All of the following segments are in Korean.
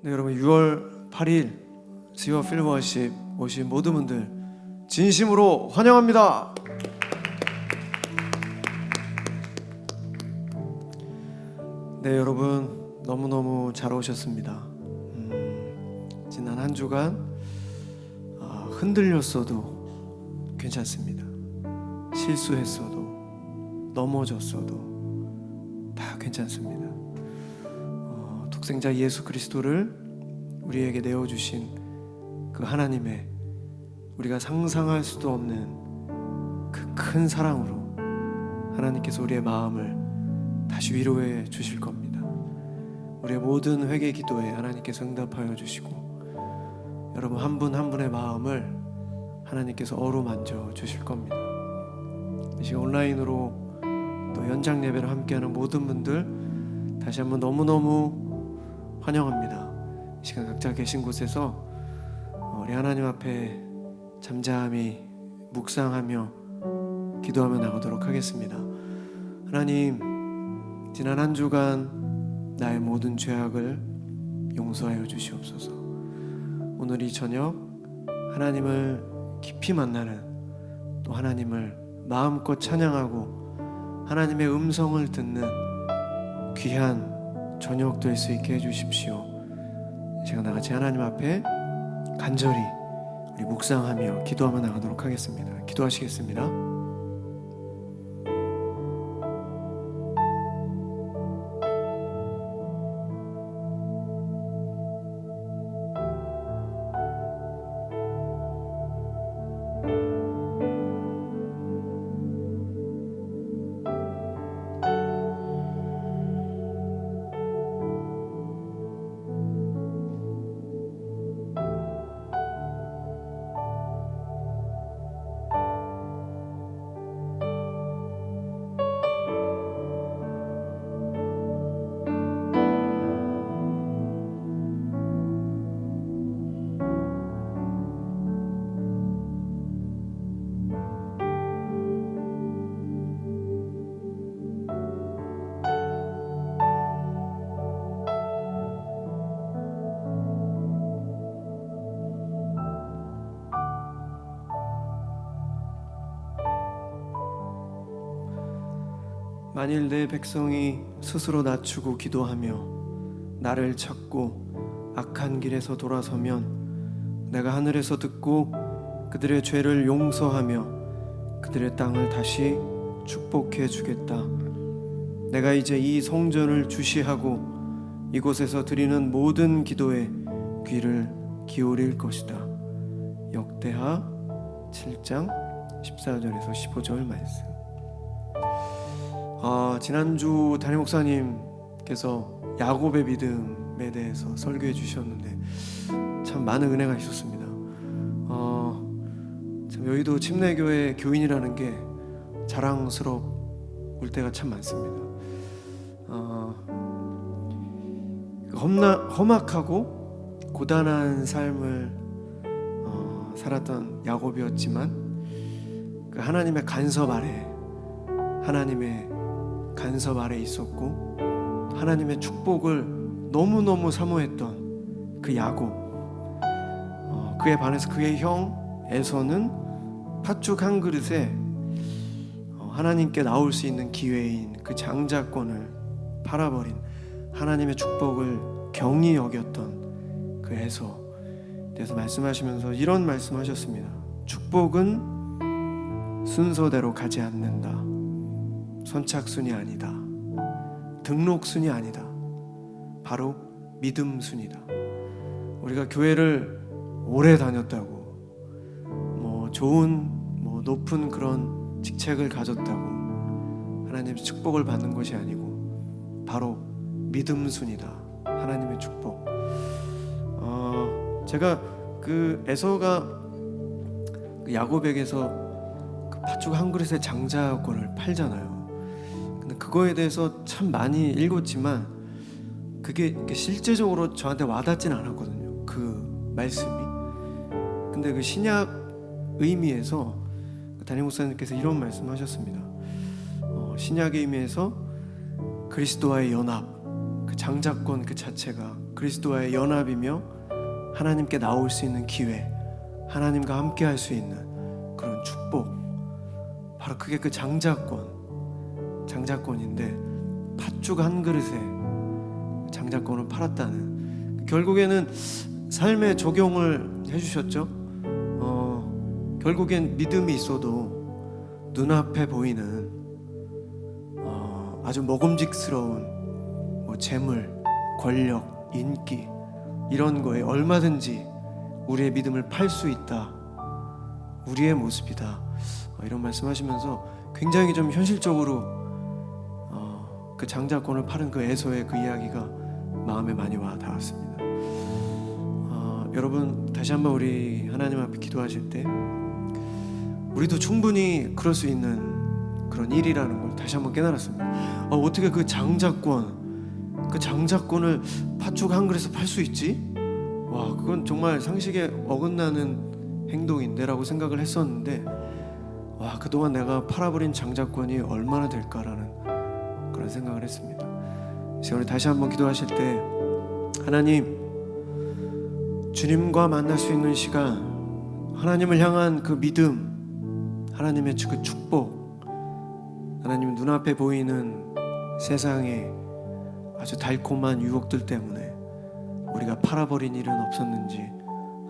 네, 여러분 6월 8일 지어 필워십 오신 모든 분들 진심으로 환영합니다. 네, 여러분 너무너무 잘 오셨습니다. 지난 한 주간 흔들렸어도 괜찮습니다. 실수했어도 넘어졌어도 다 괜찮습니다. 독생자 예수 그리스도를 우리에게 내어주신 그 하나님의 우리가 상상할 수도 없는 그 큰 사랑으로 하나님께서 우리의 마음을 다시 위로해 주실 겁니다. 우리의 모든 회개 기도에 하나님께서 응답하여 주시고 여러분 한 분 한 분의 마음을 하나님께서 어루만져 주실 겁니다. 이 시간 온라인으로 또 연장 예배를 함께하는 모든 분들 다시 한번 너무너무 환영합니다. 이 시간 각자 계신 곳에서 우리 하나님 앞에 잠잠히 묵상하며 기도하며 나가도록 하겠습니다. 하나님, 지난 한 주간 나의 모든 죄악을 용서하여 주시옵소서. 오늘 이 저녁 하나님을 깊이 만나는 또 하나님을 마음껏 찬양하고 하나님의 음성을 듣는 귀한 저녁 될 수 있게 해주십시오. 제가 나같이 하나님 앞에 간절히 우리 묵상하며 기도하며 나가도록 하겠습니다. 기도하시겠습니다. 만일 내 백성이 스스로 낮추고 기도하며 나를 찾고 악한 길에서 돌아서면 내가 하늘에서 듣고 그들의 죄를 용서하며 그들의 땅을 다시 축복해 주겠다. 내가 이제 이 성전을 주시하고 이곳에서 드리는 모든 기도에 귀를 기울일 것이다. 역대하 7장 14절에서 15절 말씀. 지난주 담임 목사님께서 야곱의 믿음에 대해서 설교해 주셨는데 참 많은 은혜가 있었습니다. 참 여의도 침례교회 교인이라는 게 자랑스러울 때가 참 많습니다. 험악하고 고단한 삶을 살았던 야곱이었지만 그 하나님의 간섭 아래 있었고 하나님의 축복을 너무너무 사모했던 그 야곱, 그에 반해서 그의 형 에서는 팥죽 한 그릇에 하나님께 나올 수 있는 기회인 그 장자권을 팔아버린 하나님의 축복을 경히 여겼던 그 에서에 대해서 말씀하시면서 이런 말씀하셨습니다. 축복은 순서대로 가지 않는다. 선착순이 아니다. 등록순이 아니다. 바로 믿음순이다. 우리가 교회를 오래 다녔다고 좋은 높은 그런 직책을 가졌다고 하나님의 축복을 받는 것이 아니고 바로 믿음순이다. 하나님의 축복. 제가 그 에서가 그 야곱에게서 그 팥죽 한 그릇의 장자권을 팔잖아요. 근데 그거에 대해서 참 많이 읽었지만 그게 실제적으로 저한테 와닿지는 않았거든요. 그 말씀이. 근데 그 신약 의미에서 담임 목사님께서 이런 말씀하셨습니다. 신약의 의미에서 그리스도와의 연합, 그 장자권 그 자체가 그리스도와의 연합이며 하나님께 나올 수 있는 기회, 하나님과 함께 할 수 있는 그런 축복, 바로 그게 그 장자권인데 팥죽 한 그릇에 장자권을 팔았다는, 결국에는 삶의 적용을 해주셨죠. 결국엔 믿음이 있어도 눈앞에 보이는 아주 먹음직스러운 재물, 권력, 인기 이런 거에 얼마든지 우리의 믿음을 팔 수 있다, 우리의 모습이다, 이런 말씀하시면서 굉장히 좀 현실적으로 그 장자권을 파는 그 에서의 그 이야기가 마음에 많이 와 닿았습니다. 여러분, 다시 한번 우리 하나님 앞에 기도하실 때 우리도 충분히 그럴 수 있는 그런 일이라는 걸 다시 한번 깨달았습니다. 어떻게 그 장자권을 팥죽 한 그릇에서 팔 수 있지? 와, 그건 정말 상식에 어긋나는 행동인데 라고 생각을 했었는데, 와, 그동안 내가 팔아버린 장자권이 얼마나 될까라는 그런 생각을 했습니다. 그래서 우리 다시 한번 기도하실 때, 하나님, 주님과 만날 수 있는 시간, 하나님을 향한 그 믿음, 하나님의 그 축복, 하나님 눈앞에 보이는 세상의 아주 달콤한 유혹들 때문에 우리가 팔아버린 일은 없었는지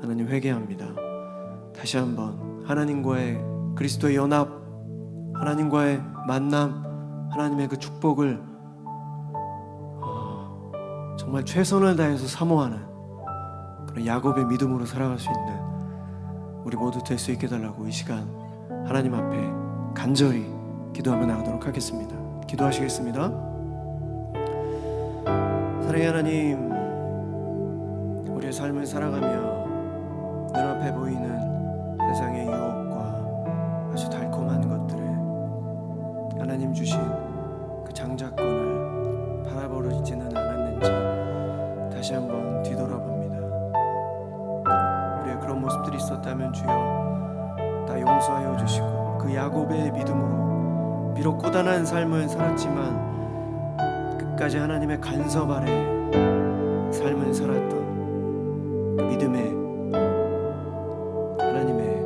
하나님 회개합니다. 다시 한번 하나님과의 그리스도의 연합, 하나님과의 만남, 하나님의 그 축복을 정말 최선을 다해서 사모하는 그런 야곱의 믿음으로 살아갈 수 있는 우리 모두 될 수 있게 달라고 이 시간 하나님 앞에 간절히 기도하며 나가도록 하겠습니다. 기도하시겠습니다. 사랑의 하나님, 우리의 삶을 살아가며 눈앞에 보이는 세상의 유혹과 아주 달콤한 것들에 하나님 주신 그 장자권을 팔아버리지는 않았는지 다시 한번 뒤돌아봅니다. 우리의 그런 모습들이 있었다면 주여 다 용서하여 주시고, 그 야곱의 믿음으로 비록 고단한 삶을 살았지만 끝까지 하나님의 간섭 아래 삶을 살았던 믿음의 하나님의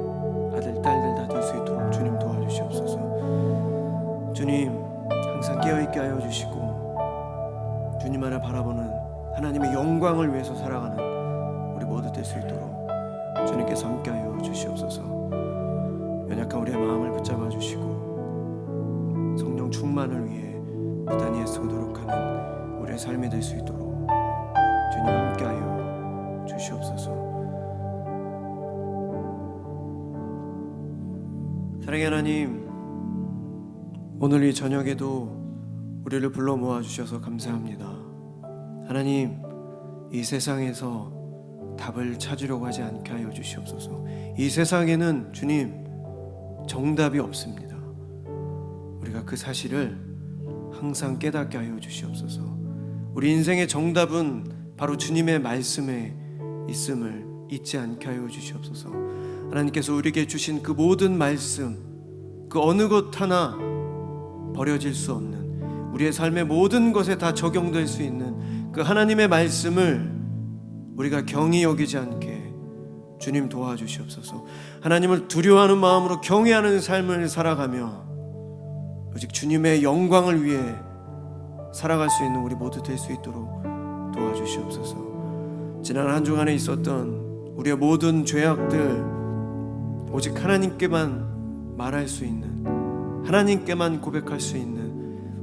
아들, 딸들 다 될 수 있도록 주님 도와주시옵소서. 주님, 항상 깨어있게 하여 주시고 주님 안을 바라보는 하나님의 영광을 위해서 살아가는 우리 모두 될 수 있도록 주님께서 함께 하여 주시옵소서. 연약한 우리의 마음을 붙잡아 주시고 성령 충만을 위해 비단위에 서도록 하는 우리의 삶이 될 수 있도록 주님 함께 하여 주시옵소서. 사랑의 하나님, 오늘 이 저녁에도 우리를 불러 모아 주셔서 감사합니다. 하나님, 이 세상에서 답을 찾으려고 하지 않게 하여 주시옵소서. 이 세상에는 주님 정답이 없습니다. 우리가 그 사실을 항상 깨닫게 하여 주시옵소서. 우리 인생의 정답은 바로 주님의 말씀에 있음을 잊지 않게 하여 주시옵소서. 하나님께서 우리에게 주신 그 모든 말씀, 그 어느 것 하나 버려질 수 없는, 우리의 삶의 모든 것에 다 적용될 수 있는 그 하나님의 말씀을 우리가 경히 여기지 않게 주님 도와주시옵소서. 하나님을 두려워하는 마음으로 경외하는 삶을 살아가며 오직 주님의 영광을 위해 살아갈 수 있는 우리 모두 될 수 있도록 도와주시옵소서. 지난 한 주간에 있었던 우리의 모든 죄악들, 오직 하나님께만 말할 수 있는, 하나님께만 고백할 수 있는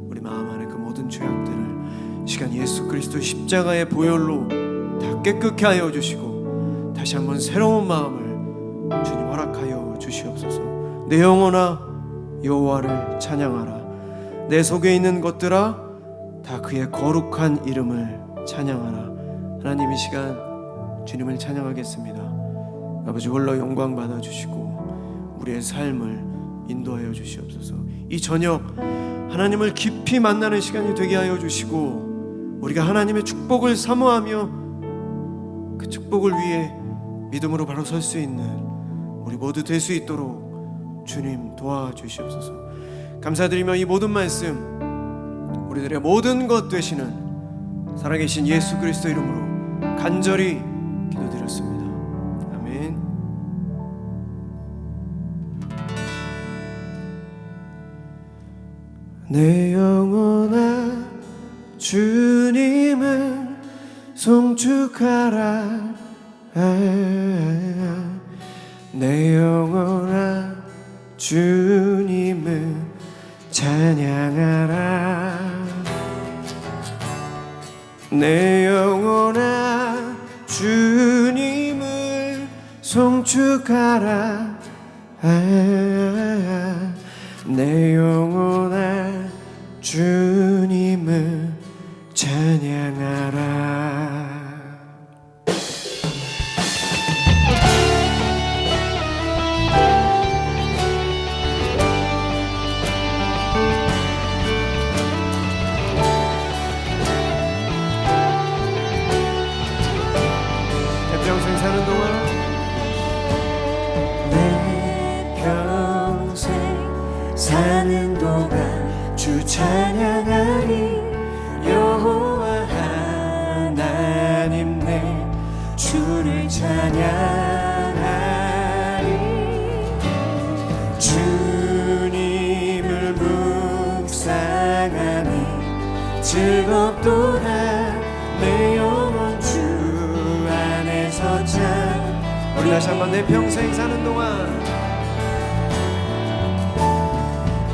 우리 마음 안에 그 모든 죄악들을 시간 예수 그리스도 십자가의 보혈로 다 깨끗게 하여 주시고 다시 한번 새로운 마음을 주님 허락하여 주시옵소서. 내 영혼아 여호와를 찬양하라. 내 속에 있는 것들아 다 그의 거룩한 이름을 찬양하라. 하나님, 이 시간 주님을 찬양하겠습니다. 아버지, 홀로 영광 받아주시고 우리의 삶을 인도하여 주시옵소서. 이 저녁 하나님을 깊이 만나는 시간이 되게 하여 주시고 우리가 하나님의 축복을 사모하며 그 축복을 위해 믿음으로 바로 설 수 있는 우리 모두 될 수 있도록 주님 도와주시옵소서. 감사드리며 이 모든 말씀 우리들의 모든 것 되시는 살아계신 예수 그리스도 이름으로 간절히 기도드렸습니다. 아멘. 내 영혼아 주님을 송축하라. 내 영혼아 주님을 찬양하라. 내 영혼아 주님을 송축하라. 내 영혼아 주님을 찬양하라. 평생 사는 동안 내 평생 사는 동안 주 찬양하리. 여호와 하나님 내 주를 찬양하리. 주님을 묵상하니 즐겁도다. 내 영혼 주 안에서 참. 우리 다시 한번 내 평생 사는 동안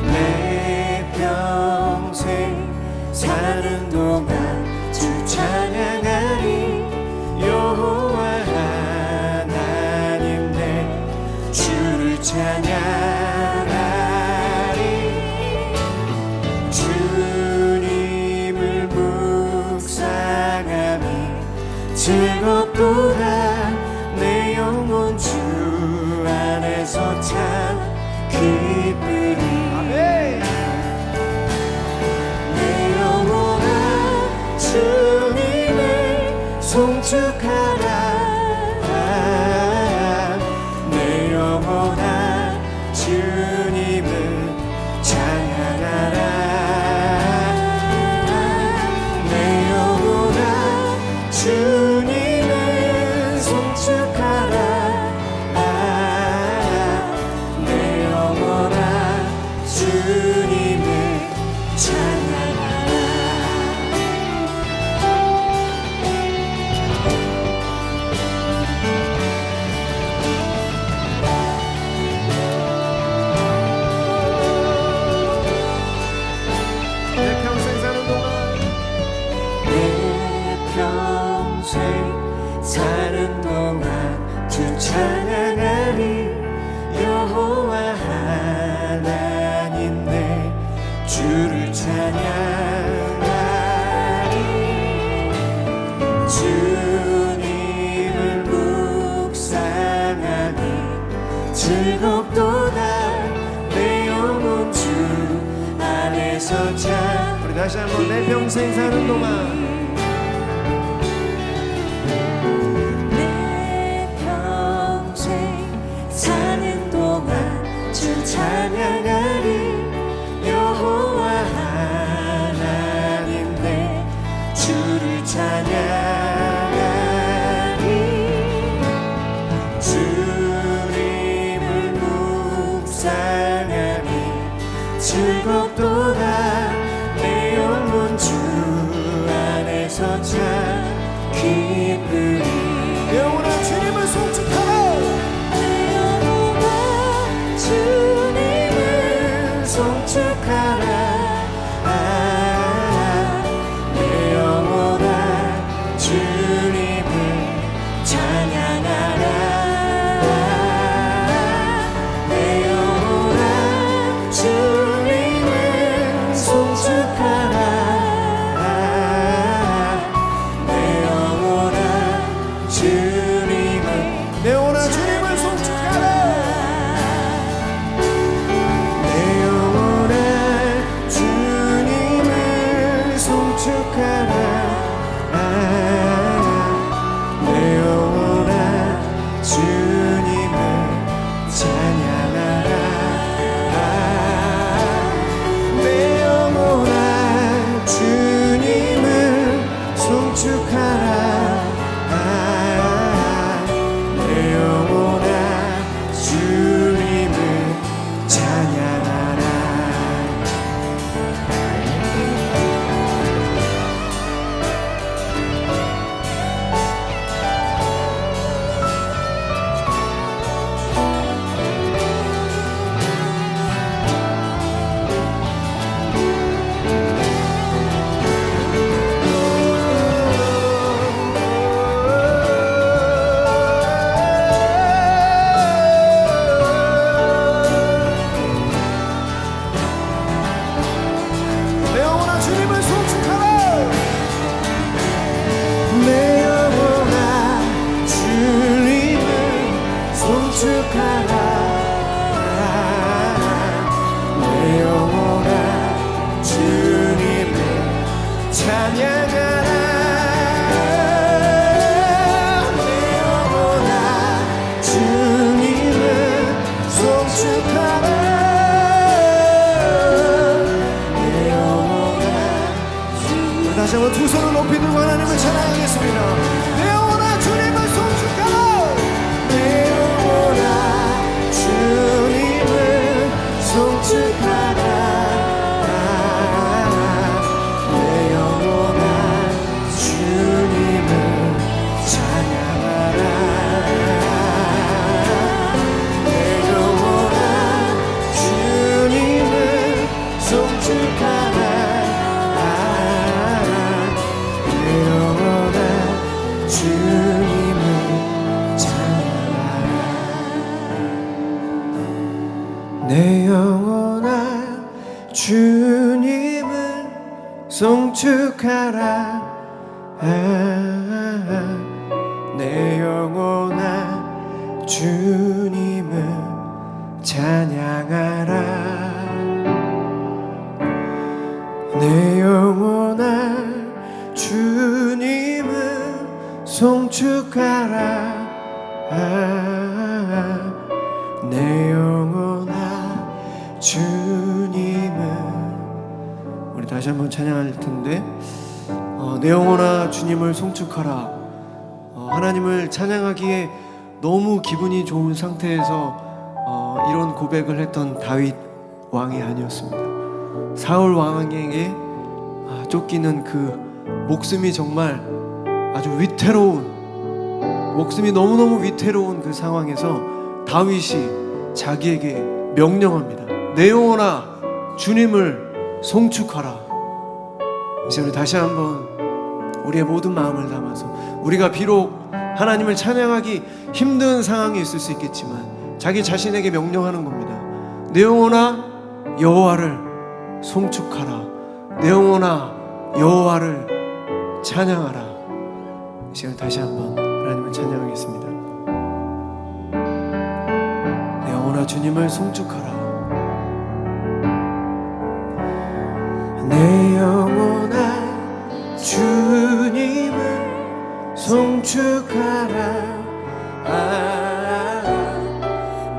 내 평생 사는 동안 주 찬양하리. 여호와 하나님 내 주를 찬양하리. 주님을 묵상하니 즐겁도다. 내 영혼 주 안에서 참 기쁘리. 아멘. 내 영혼아 주님을 송축하라. 내 영혼아 주님을 찬양하라. 내 영혼아 주님을 송축하라. 내 영혼아 주님을 찬양하라. 내 평생 사는 동안 내 평생 사는 동안 주 찬양하리. 여호와 하나님 내 주를 찬양하리. 주님을 묵상하니 즐겁도다. 내 영혼 주 안에서 참. 우리 다시 한번 내 평생 사는 동안 사는 동안 주 찬양하리. 여호와 하나님 내 주를 찬양하리. 주님을 묵상하니 즐겁도다. 내 영혼 주 안에서 참 기쁘리. 영원한 주님을 송축하라. 주님을 송축하라. 내 영혼아 주님을 찬양하라. 내 영혼아 주님을 송축하라. 내 영혼아 주님을 송축하라. 송축하라. 찬양하라. 내 영혼아 주님을 송축하라. 내 영혼아 다시 한번 두 손을 높이 들고 하나님을 찬양하겠습니다. 내 영혼아 주님을 송축하라. 내 영혼아 주님을 송축하라. 내 영혼아 주님을 찬양하라. 내 영혼아 주님을 송축하라. 내 영혼아 주님을 찬양하라. 내 영혼아 주님을 송축하라. 내 영혼아 주님을 찬양하라. 내 영혼아 주님을 송축하라. 내 영혼아 주님을 우리 다시 한번 찬양할 텐데 내 영혼아 주님을 송축하라. 하나님을 찬양하기에 너무 기분이 좋은 상태에서 이런 고백을 했던 다윗 왕이 아니었습니다. 사울 왕에게 쫓기는 그 목숨이 정말 아주 위태로운, 목숨이 너무너무 위태로운 그 상황에서 다윗이 자기에게 명령합니다. 내 영혼아 주님을 송축하라. 이제 우리 다시 한번 우리의 모든 마음을 담아서, 우리가 비록 하나님을 찬양하기 힘든 상황이 있을 수 있겠지만 자기 자신에게 명령하는 겁니다. 내 영혼아 여호와를 송축하라. 내 영혼아 여호와를 찬양하라. 이 시간 다시 한번 하나님을 찬양하겠습니다. 내 영혼아 주님을 송축하라. 내 영혼아 주님을 송축하라.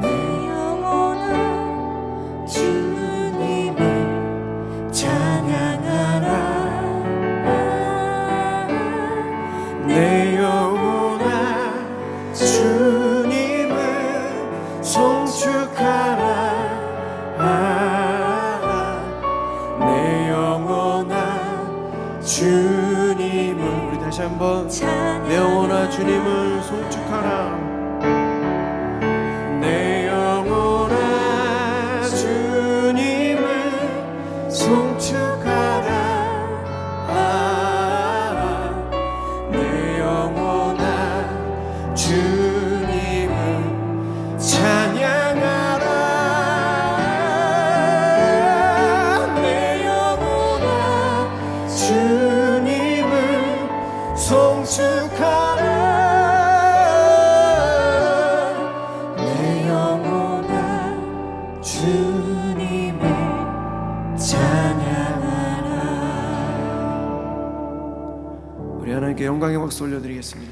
내 영혼아 주님을 찬양하라. 내 영혼아 주님을 송축하라. 내 영혼아 주님을 우리 다시 한번 내 영혼아 주님을 송축하라. 내 영혼아 주님을 송축하라. 내 영혼아 주님을 찬양하라. 내 영혼아 주님을 송축하라. 내 영혼아 주님을 찬양하라. 우리 하나님께 영광의 박수 올려드리겠습니다.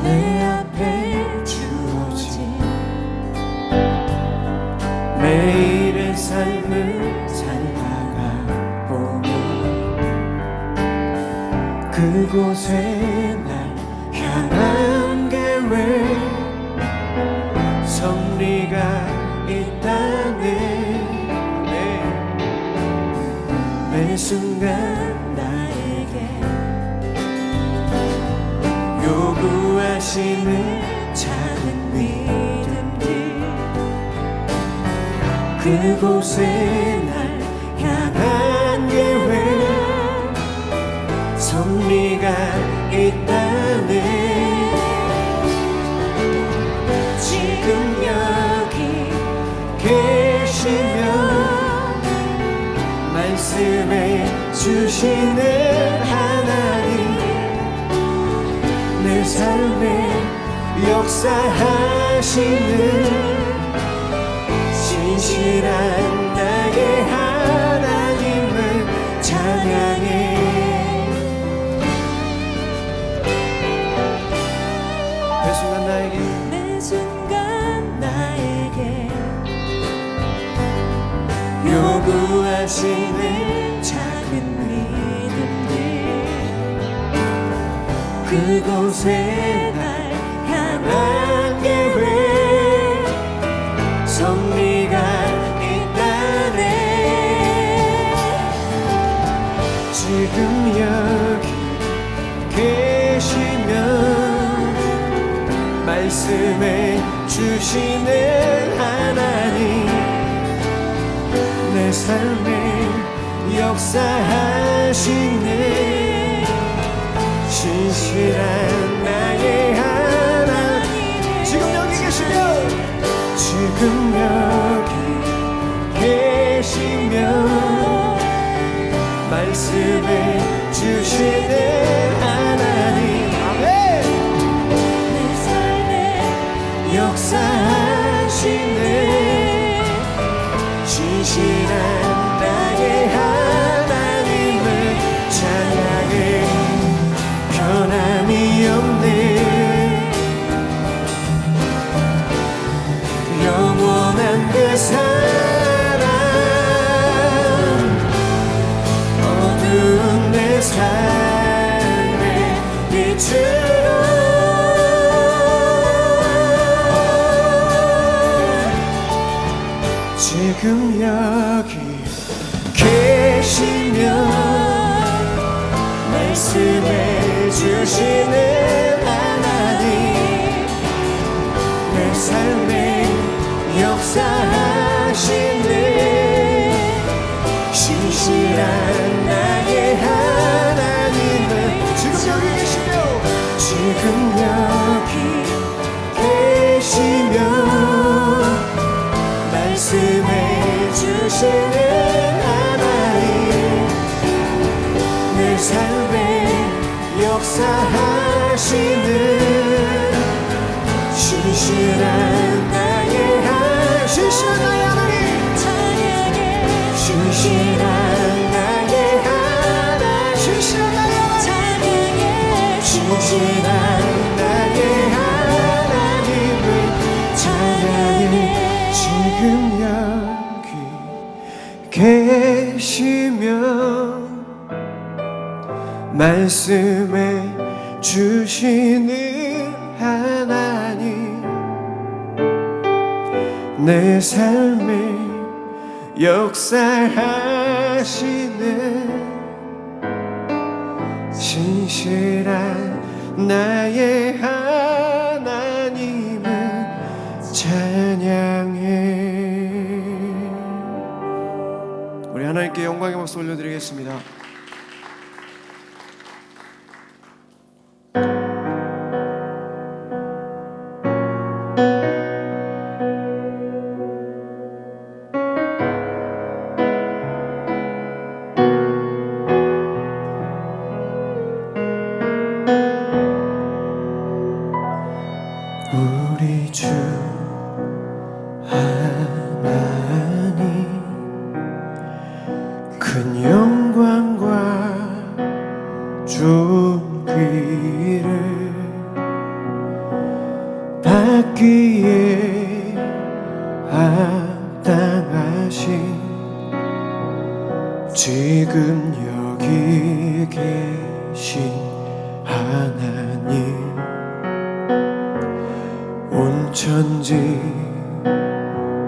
내 앞에 주어진 매일의 삶을 살다가 보면 그곳에 날 향한 계획 섭리가 있다네. 매 순간 나에게 요구하시는 작은 믿음들 그곳에 날 향한 계획 섭리가 있다네. 삶에 역사하시는 신실한 나의 하나님을 찬양해. 매 순간 나에게 매 순간 나에게 요구하시는 작은 믿음들 그곳에 날 향한 계획 섭리가 있다네. 지금 여기 계시면 말씀해 주시는 하나님 내 삶에 역사하시네. 신실한 나의 하나님 지금 여기 계시면 말씀해 주시는 하나님 아멘. 내 삶에 역사하시네. 신실한 나의 하나님을 찬양해. 변함이 없네. 영원한 그 사랑 어두운 내 삶의 빛으로 지금 여기 계시면 말씀해 주시는 하나님 내 삶에 역사하시네. 신실한 나의 하나님을 지금 여기 계시며 말씀해 주시는 하나님 내 삶에 역사하시는 신실한 나의 하나님 찬양해 신실한 나의 하나님 찬양해 신실한 나의 하나님을 찬양해. 지금 여기 계시면 말씀해 주시는 하나님 내 삶에 역사하시는 신실한 나의 하나님을 찬양해. 우리 하나님께 영광의 박수 올려드리겠습니다. 우리 주 하나님 큰 영광과 존귀를 받기에 합당하신 지금 여기 계신 하나님 온 천지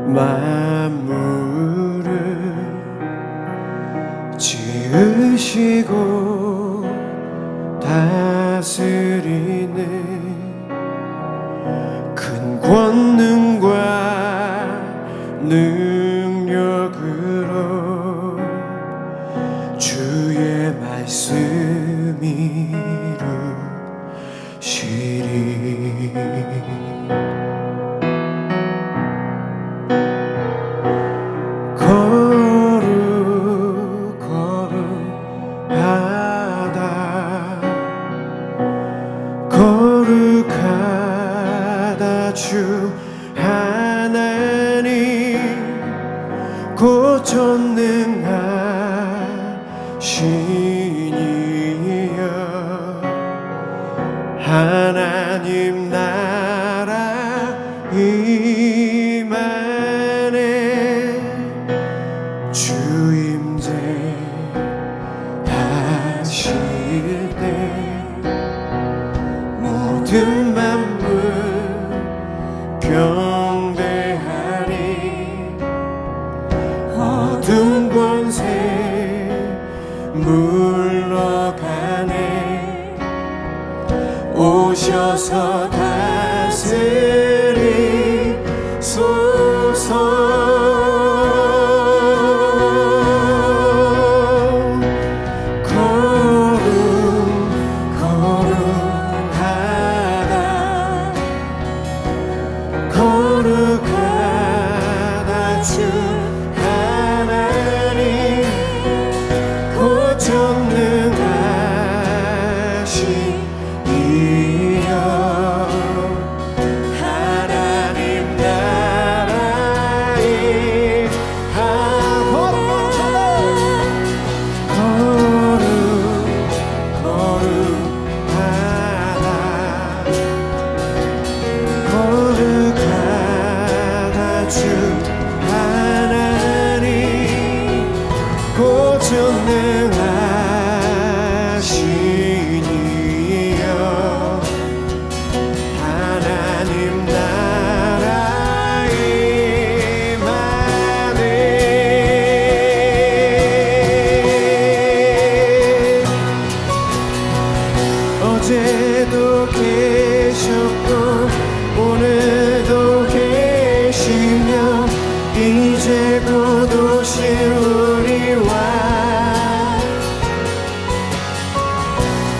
만물을 지으시고 다스리는 큰 권능과 능력으로 주의 말씀이 이루시리. 거룩하다 거룩하다 주 하나님 곧 전능하시니여 하나님 나라 임하네 주 임재 하실 때 모든 만물 경배하리 어둠 권세 물러가네 오셔서 다스리소서 거룩하다 주 하나님 곧 전능하시니여 하나님 나라에 거룩하다 주 하나님 곧 전능하시니여 하나님 나라에 임하네 어제도 계셨고 오늘도 계시며 이제 곧 오실 우리와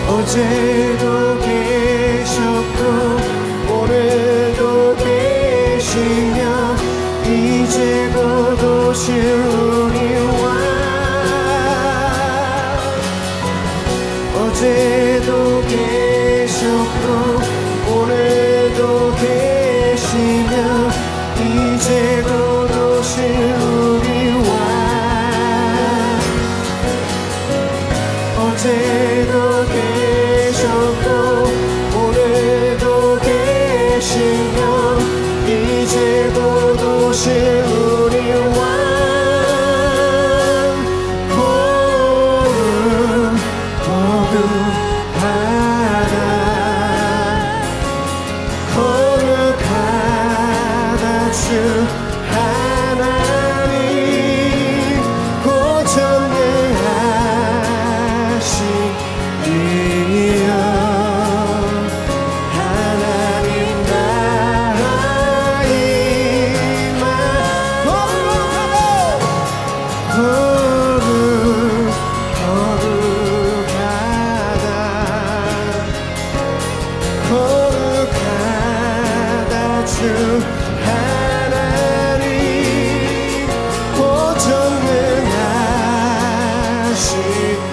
어제도 계셨고 오늘도 계시며 이제 곧 오실 우리와 어제도 계셨고 오늘도 계시며 이제 곧 오실 우리와 어제도 계셨고 오늘도 계시며 이제 곧 오실 우리와 거룩하다 주 하나님 곧 전능하시니여 하나님 나라에 거룩하다 주 하나님 곧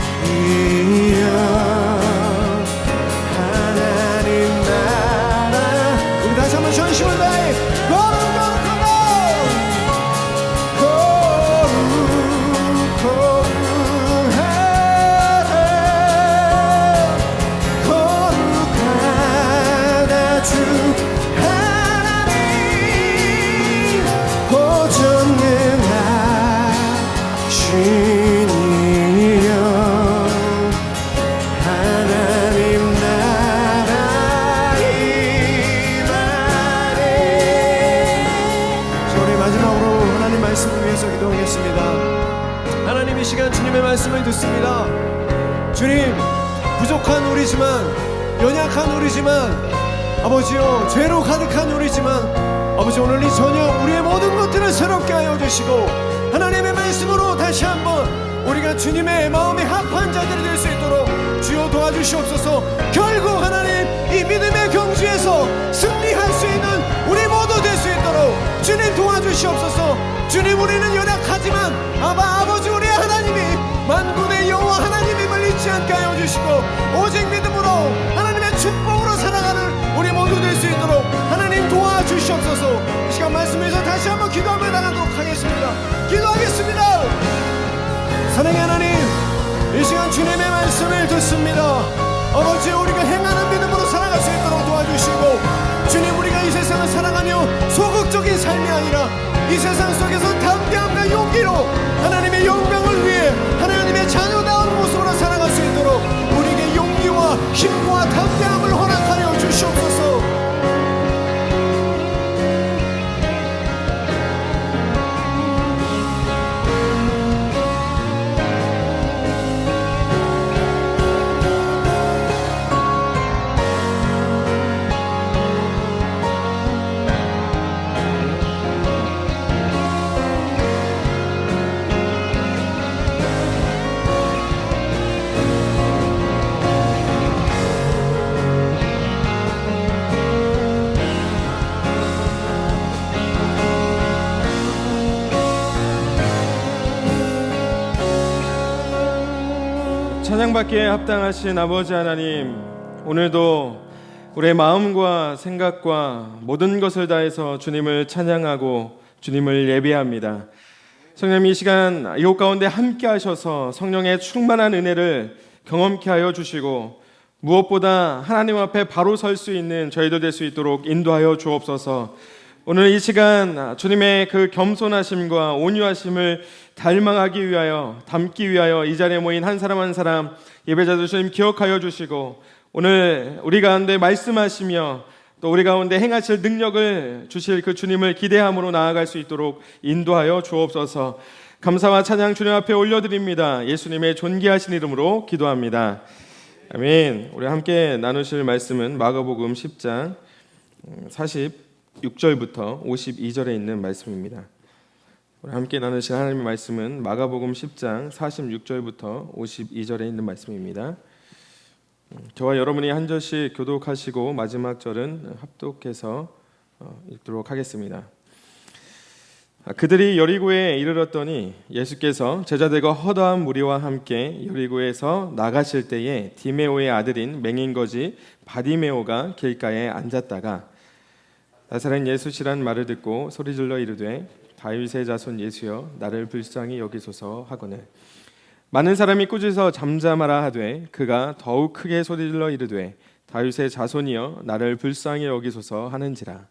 전능하시니여 하나님 나라 우리 다시 한번 전심을 다해 거룩하다 주 하나님 곧 전능하시니여 하나님 나라에 임하네 자 우리 마지막으로 하나님 말씀을 위해서 기도하겠습니다 하나님 이 시간 주님의 말씀을 듣습니다 주님 부족한 우리지만 연약한 우리지만 아버지요 죄로 가득한 우리지만 아버지 오늘 이 저녁 우리의 모든 것들을 새롭게 하여 주시고 하나님의 말씀으로 다시 한번 우리가 주님의 마음에 합한 자들이 될 수 있도록 주여 도와주시옵소서 결국 하나님 이 믿음의 경주에서 승리할 수 있는 우리 모두 될 수 있도록 주님 도와주시옵소서 주님 우리는 연약하지만 아버지 우리 하나님이 만군의 여호와 하나님임을 잊지 않게 하여 주시고 오직 믿음으로 하나님의 축복으로 살아가는 우리 모두 될 수 있도록 하나님 도와주시옵소서 주옵소서. 이 시간 말씀에서 다시 한번 기도하며 나가도록 하겠습니다. 기도하겠습니다. 사랑의 하나님, 이 시간 주님의 말씀을 듣습니다. 아버지, 우리가 행하는 믿음으로 살아갈 수 있도록 도와주시고, 주님, 우리가 이 세상을 살아가며 소극적인 삶이 아니라 이 세상 속에서 담대함과 용기로 하나님의 영광을 위해 하나님의 자녀다운 모습으로 살아갈 수 있도록 우리에게 용기와 힘과 담대함을 허락하여 주시옵소서. 찬양받기에 합당하신 아버지 하나님, 오늘도 우리의 마음과 생각과 모든 것을 다해서 주님을 찬양하고 주님을 예배합니다. 성령님, 이 시간 이곳 가운데 함께 하셔서 성령의 충만한 은혜를 경험케 하여 주시고, 무엇보다 하나님 앞에 바로 설 수 있는 저희도 될 수 있도록 인도하여 주옵소서. 오늘 이 시간 주님의 그 겸손하심과 온유하심을 닮아가기 위하여, 담기 위하여 이 자리에 모인 한 사람 한 사람 예배자들 주님 기억하여 주시고, 오늘 우리 가운데 말씀하시며 또 우리 가운데 행하실 능력을 주실 그 주님을 기대함으로 나아갈 수 있도록 인도하여 주옵소서. 감사와 찬양 주님 앞에 올려드립니다. 예수님의 존귀하신 이름으로 기도합니다. 아멘. 우리 함께 나누실 말씀은 마가복음 10장 46절부터 52절에 있는 말씀입니다. 우리 함께 나누실 하나님의 말씀은 마가복음 10장 46절부터 52절에 있는 말씀입니다. 저와 여러분이 한 절씩 교독하시고 마지막 절은 합독해서 읽도록 하겠습니다. 그들이 여리고에 이르렀더니 예수께서 제자들과 허다한 무리와 함께 여리고에서 나가실 때에 디메오의 아들인 맹인거지 바디메오가 길가에 앉았다가 나사렛 예수시란 말을 듣고 소리질러 이르되 다윗의 자손 예수여 나를 불쌍히 여기소서 하거늘 많은 사람이 꾸짖어 잠잠하라 하되 그가 더욱 크게 소리질러 이르되 다윗의 자손이여 나를 불쌍히 여기소서 하는지라.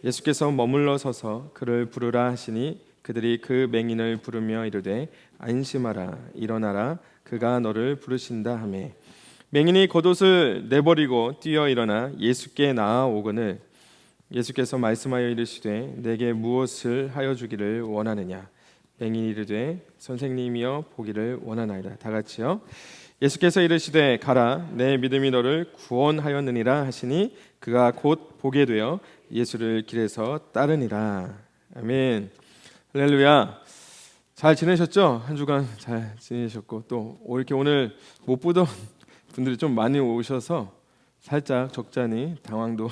예수께서 머물러 서서 그를 부르라 하시니 그들이 그 맹인을 부르며 이르되 안심하라 일어나라 그가 너를 부르신다 하매 맹인이 겉옷을 내버리고 뛰어 일어나 예수께 나아오거늘 예수께서 말씀하여 이르시되 내게 무엇을 하여 주기를 원하느냐. 맹인이 이르되 선생님이여 보기를 원하나이다. 다 같이요. 예수께서 이르시되 가라 내 믿음이 너를 구원하였느니라 하시니 그가 곧 보게 되어 예수를 길에서 따르니라. 아멘. 할렐루야. 잘 지내셨죠? 한 주간 잘 지내셨고 또 이렇게 오늘 못 보던 분들이 좀 많이 오셔서 살짝 적잖이 당황도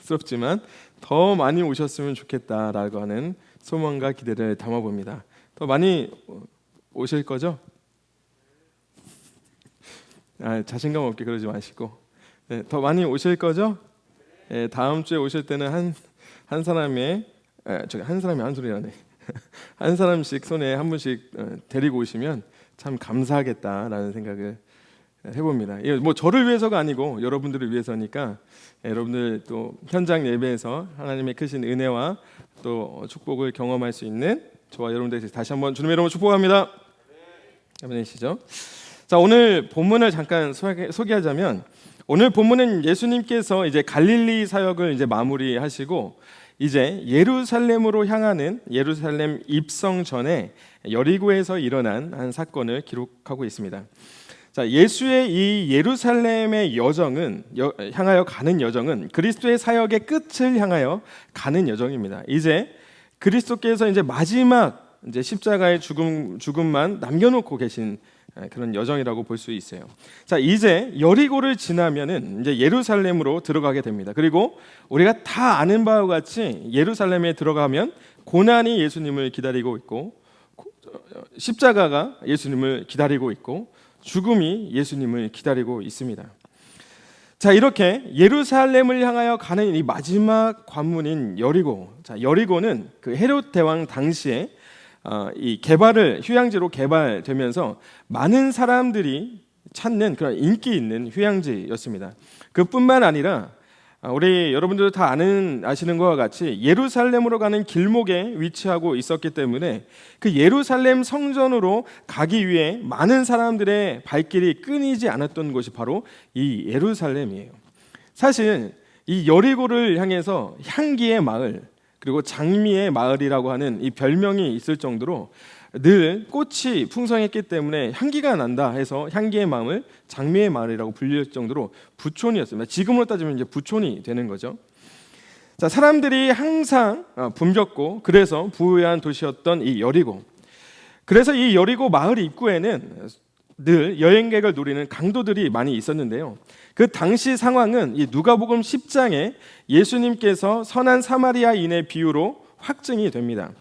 스럽지만 더 많이 오셨으면 좋겠다라고 하는 소망과 기대를 담아봅니다. 더 많이 오실 거죠? 자신감 없게 그러지 마시고 네, 더 많이 오실 거죠? 네, 다음 주에 오실 때는 한 사람의 한 사람이 한 소리라네. 한 사람씩 손에 한 분씩 데리고 오시면 참 감사하겠다라는 생각을 해봅니다. 뭐 저를 위해서가 아니고 여러분들을 위해서니까 여러분들 또 현장 예배에서 하나님의 크신 은혜와 또 축복을 경험할 수 있는 저와 여러분들 다시 한번 주님의 이름으로 축복합니다. 아멘이시죠? 자, 오늘 본문을 잠깐 소개하자면 오늘 본문은 예수님께서 이제 갈릴리 사역을 이제 마무리하시고 이제 예루살렘으로 향하는 예루살렘 입성 전에 여리고에서 일어난 한 사건을 기록하고 있습니다. 자, 예수의 이 예루살렘의 여정은 향하여 가는 여정은 그리스도의 사역의 끝을 향하여 가는 여정입니다. 이제 그리스도께서 이제 마지막 이제 십자가의 죽음만 남겨놓고 계신 그런 여정이라고 볼 수 있어요. 자, 이제 여리고를 지나면은 이제 예루살렘으로 들어가게 됩니다. 그리고 우리가 다 아는 바와 같이 예루살렘에 들어가면 고난이 예수님을 기다리고 있고 십자가가 예수님을 기다리고 있고 죽음이 예수님을 기다리고 있습니다. 자, 이렇게 예루살렘을 향하여 가는 이 마지막 관문인 여리고. 자, 여리고는 그 헤롯 대왕 당시에 이 휴양지로 개발되면서 많은 사람들이 찾는 그런 인기 있는 휴양지였습니다. 그뿐만 아니라 우리 여러분들도 다 아시는 것과 같이 예루살렘으로 가는 길목에 위치하고 있었기 때문에 그 예루살렘 성전으로 가기 위해 많은 사람들의 발길이 끊이지 않았던 곳이 바로 이 예루살렘이에요. 사실 이 여리고를 향해서 향기의 마을, 그리고 장미의 마을이라고 하는 이 별명이 있을 정도로 늘 꽃이 풍성했기 때문에 향기가 난다 해서 향기의 마을, 장미의 마을이라고 불릴 정도로 부촌이었습니다. 지금으로 따지면 이제 부촌이 되는 거죠. 자, 사람들이 항상 붐볐고 그래서 부유한 도시였던 이 여리고. 그래서 이 여리고 마을 입구에는 늘 여행객을 노리는 강도들이 많이 있었는데요. 그 당시 상황은 이 누가복음 10장에 예수님께서 선한 사마리아인의 비유로 확증이 됩니다.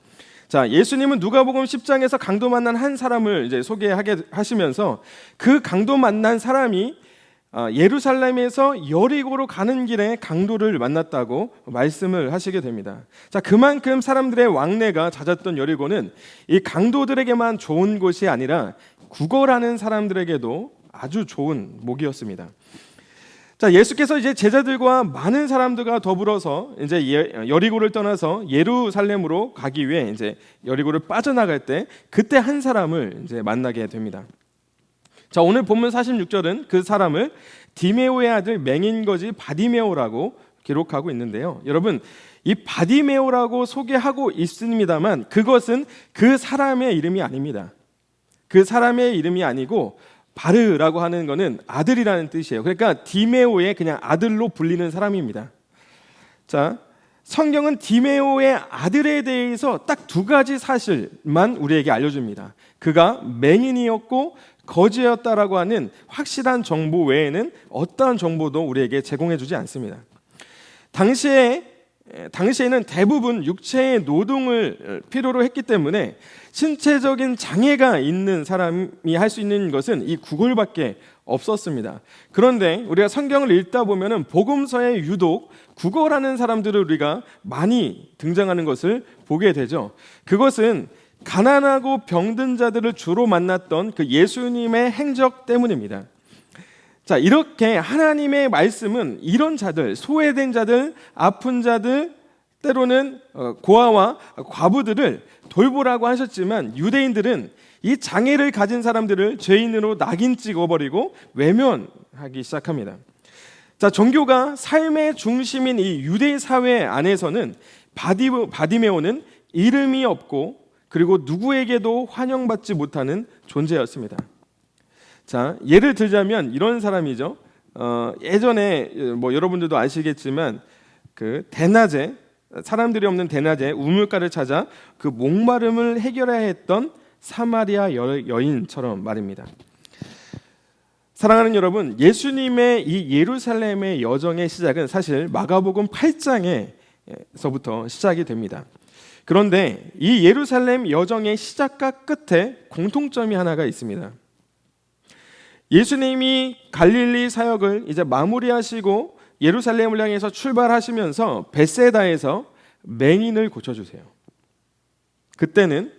자, 예수님은 누가복음 10장에서 강도 만난 한 사람을 이제 소개하게 하시면서 그 강도 만난 사람이 예루살렘에서 여리고로 가는 길에 강도를 만났다고 말씀을 하시게 됩니다. 자, 그만큼 사람들의 왕래가 잦았던 여리고는 이 강도들에게만 좋은 곳이 아니라 구걸하는 사람들에게도 아주 좋은 목이었습니다. 자, 예수께서 이제 제자들과 많은 사람들과 더불어서 이제 여리고를 떠나서 예루살렘으로 가기 위해 이제 여리고를 빠져나갈 때 그때 한 사람을 이제 만나게 됩니다. 자, 오늘 본문 46절은 그 사람을 디메오의 아들 맹인거지 바디메오라고 기록하고 있는데요. 여러분, 이 바디메오라고 소개하고 있습니다만 그것은 그 사람의 이름이 아닙니다. 그 사람의 이름이 아니고 바르라고 하는 것은 아들이라는 뜻이에요. 그러니까 디메오의 그냥 아들로 불리는 사람입니다. 자, 성경은 디메오의 아들에 대해서 딱 두 가지 사실만 우리에게 알려줍니다. 그가 맹인이었고 거지였다라고 하는 확실한 정보 외에는 어떠한 정보도 우리에게 제공해주지 않습니다. 당시에는 대부분 육체의 노동을 필요로 했기 때문에 신체적인 장애가 있는 사람이 할 수 있는 것은 이 구걸밖에 없었습니다. 그런데 우리가 성경을 읽다 보면은 복음서에 유독 구걸하는 사람들을 우리가 많이 등장하는 것을 보게 되죠. 그것은 가난하고 병든 자들을 주로 만났던 그 예수님의 행적 때문입니다. 자, 이렇게 하나님의 말씀은 이런 자들, 소외된 자들, 아픈 자들, 때로는 고아와 과부들을 돌보라고 하셨지만 유대인들은 이 장애를 가진 사람들을 죄인으로 낙인 찍어버리고 외면하기 시작합니다. 자, 종교가 삶의 중심인 이 유대 사회 안에서는 바디메오는 이름이 없고 그리고 누구에게도 환영받지 못하는 존재였습니다. 자, 예를 들자면 이런 사람이죠. 예전에 뭐 여러분들도 아시겠지만 그 대낮에 사람들이 없는 대낮에 우물가를 찾아 그 목마름을 해결해야 했던 사마리아 여인처럼 말입니다. 사랑하는 여러분, 예수님의 이 예루살렘의 여정의 시작은 사실 마가복음 8장에서부터 시작이 됩니다. 그런데 이 예루살렘 여정의 시작과 끝에 공통점이 하나가 있습니다. 예수님이 갈릴리 사역을 이제 마무리하시고 예루살렘을 향해서 출발하시면서 벳세다에서 맹인을 고쳐주세요. 그때는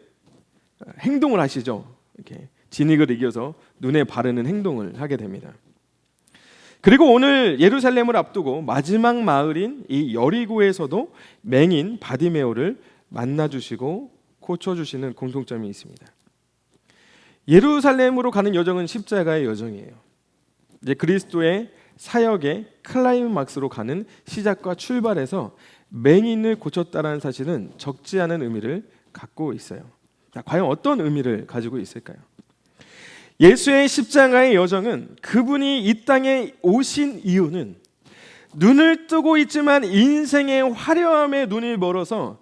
행동을 하시죠. 이렇게 진익을 이겨서 눈에 바르는 행동을 하게 됩니다. 그리고 오늘 예루살렘을 앞두고 마지막 마을인 이 여리고에서도 맹인 바디메오를 만나주시고 고쳐주시는 공통점이 있습니다. 예루살렘으로 가는 여정은 십자가의 여정이에요. 이제 그리스도의 사역의 클라이막스로 가는 시작과 출발에서 맹인을 고쳤다는 사실은 적지 않은 의미를 갖고 있어요. 자, 과연 어떤 의미를 가지고 있을까요? 예수의 십자가의 여정은 그분이 이 땅에 오신 이유는 눈을 뜨고 있지만 인생의 화려함에 눈을 멀어서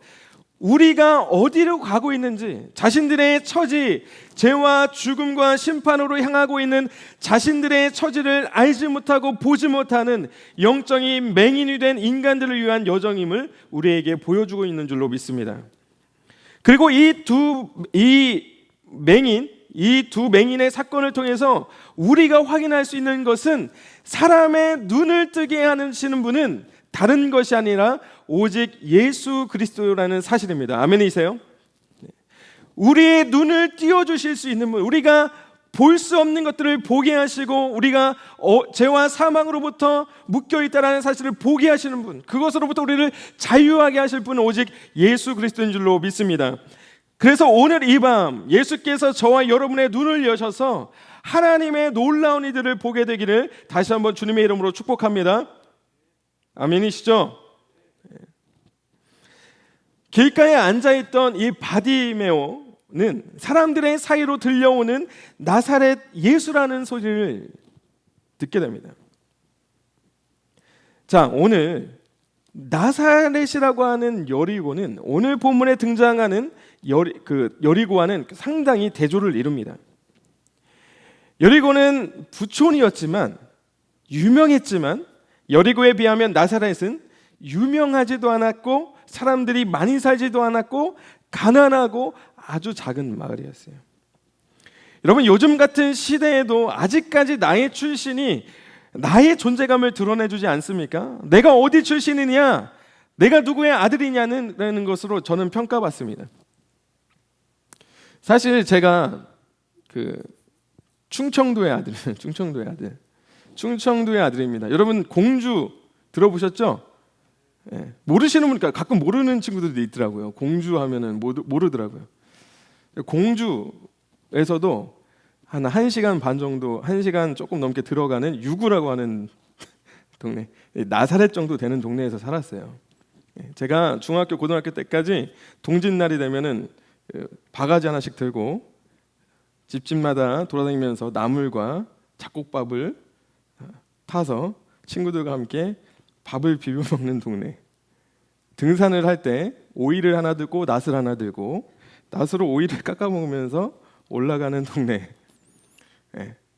우리가 어디로 가고 있는지, 자신들의 처지, 죄와 죽음과 심판으로 향하고 있는 자신들의 처지를 알지 못하고 보지 못하는 영적인 맹인이 된 인간들을 위한 여정임을 우리에게 보여주고 있는 줄로 믿습니다. 그리고 이 맹인 이 두 맹인의 사건을 통해서 우리가 확인할 수 있는 것은 사람의 눈을 뜨게 하시는 분은 다른 것이 아니라 오직 예수 그리스도라는 사실입니다. 아멘이세요? 우리의 눈을 띄워주실 수 있는 분, 우리가 볼 수 없는 것들을 보게 하시고 우리가 죄와 사망으로부터 묶여있다는 사실을 보게 하시는 분, 그것으로부터 우리를 자유하게 하실 분은 오직 예수 그리스도인 줄로 믿습니다. 그래서 오늘 이 밤 예수께서 저와 여러분의 눈을 여셔서 하나님의 놀라운 이들을 보게 되기를 다시 한번 주님의 이름으로 축복합니다. 아멘이시죠? 길가에 앉아있던 이 바디메오는 사람들의 사이로 들려오는 나사렛 예수라는 소리를 듣게 됩니다. 자, 오늘 나사렛이라고 하는 여리고는 오늘 본문에 등장하는 여리고와는 상당히 대조를 이룹니다. 여리고는 부촌이었지만 유명했지만 여리고에 비하면 나사렛은 유명하지도 않았고 사람들이 많이 살지도 않았고 가난하고 아주 작은 마을이었어요. 여러분, 요즘 같은 시대에도 아직까지 나의 출신이 나의 존재감을 드러내주지 않습니까? 내가 어디 출신이냐, 내가 누구의 아들이냐는 것으로 저는 평가받습니다. 사실 제가 충청도의 아들입니다. 여러분, 공주 들어보셨죠? 네. 모르시는 분이니까 가끔 모르는 친구들도 있더라고요. 공주 하면은 모르더라고요. 공주에서도 한 1시간 반 정도, 1시간 조금 넘게 들어가는 유구라고 하는 동네, 나사렛 정도 되는 동네에서 살았어요. 제가 중학교, 고등학교 때까지 동짓날이 되면은 바가지 하나씩 들고 집집마다 돌아다니면서 나물과 잡곡밥을 타서 친구들과 함께 밥을 비벼 먹는 동네. 등산을 할 때 오이를 하나 들고 낫을 하나 들고 낫으로 오이를 깎아 먹으면서 올라가는 동네.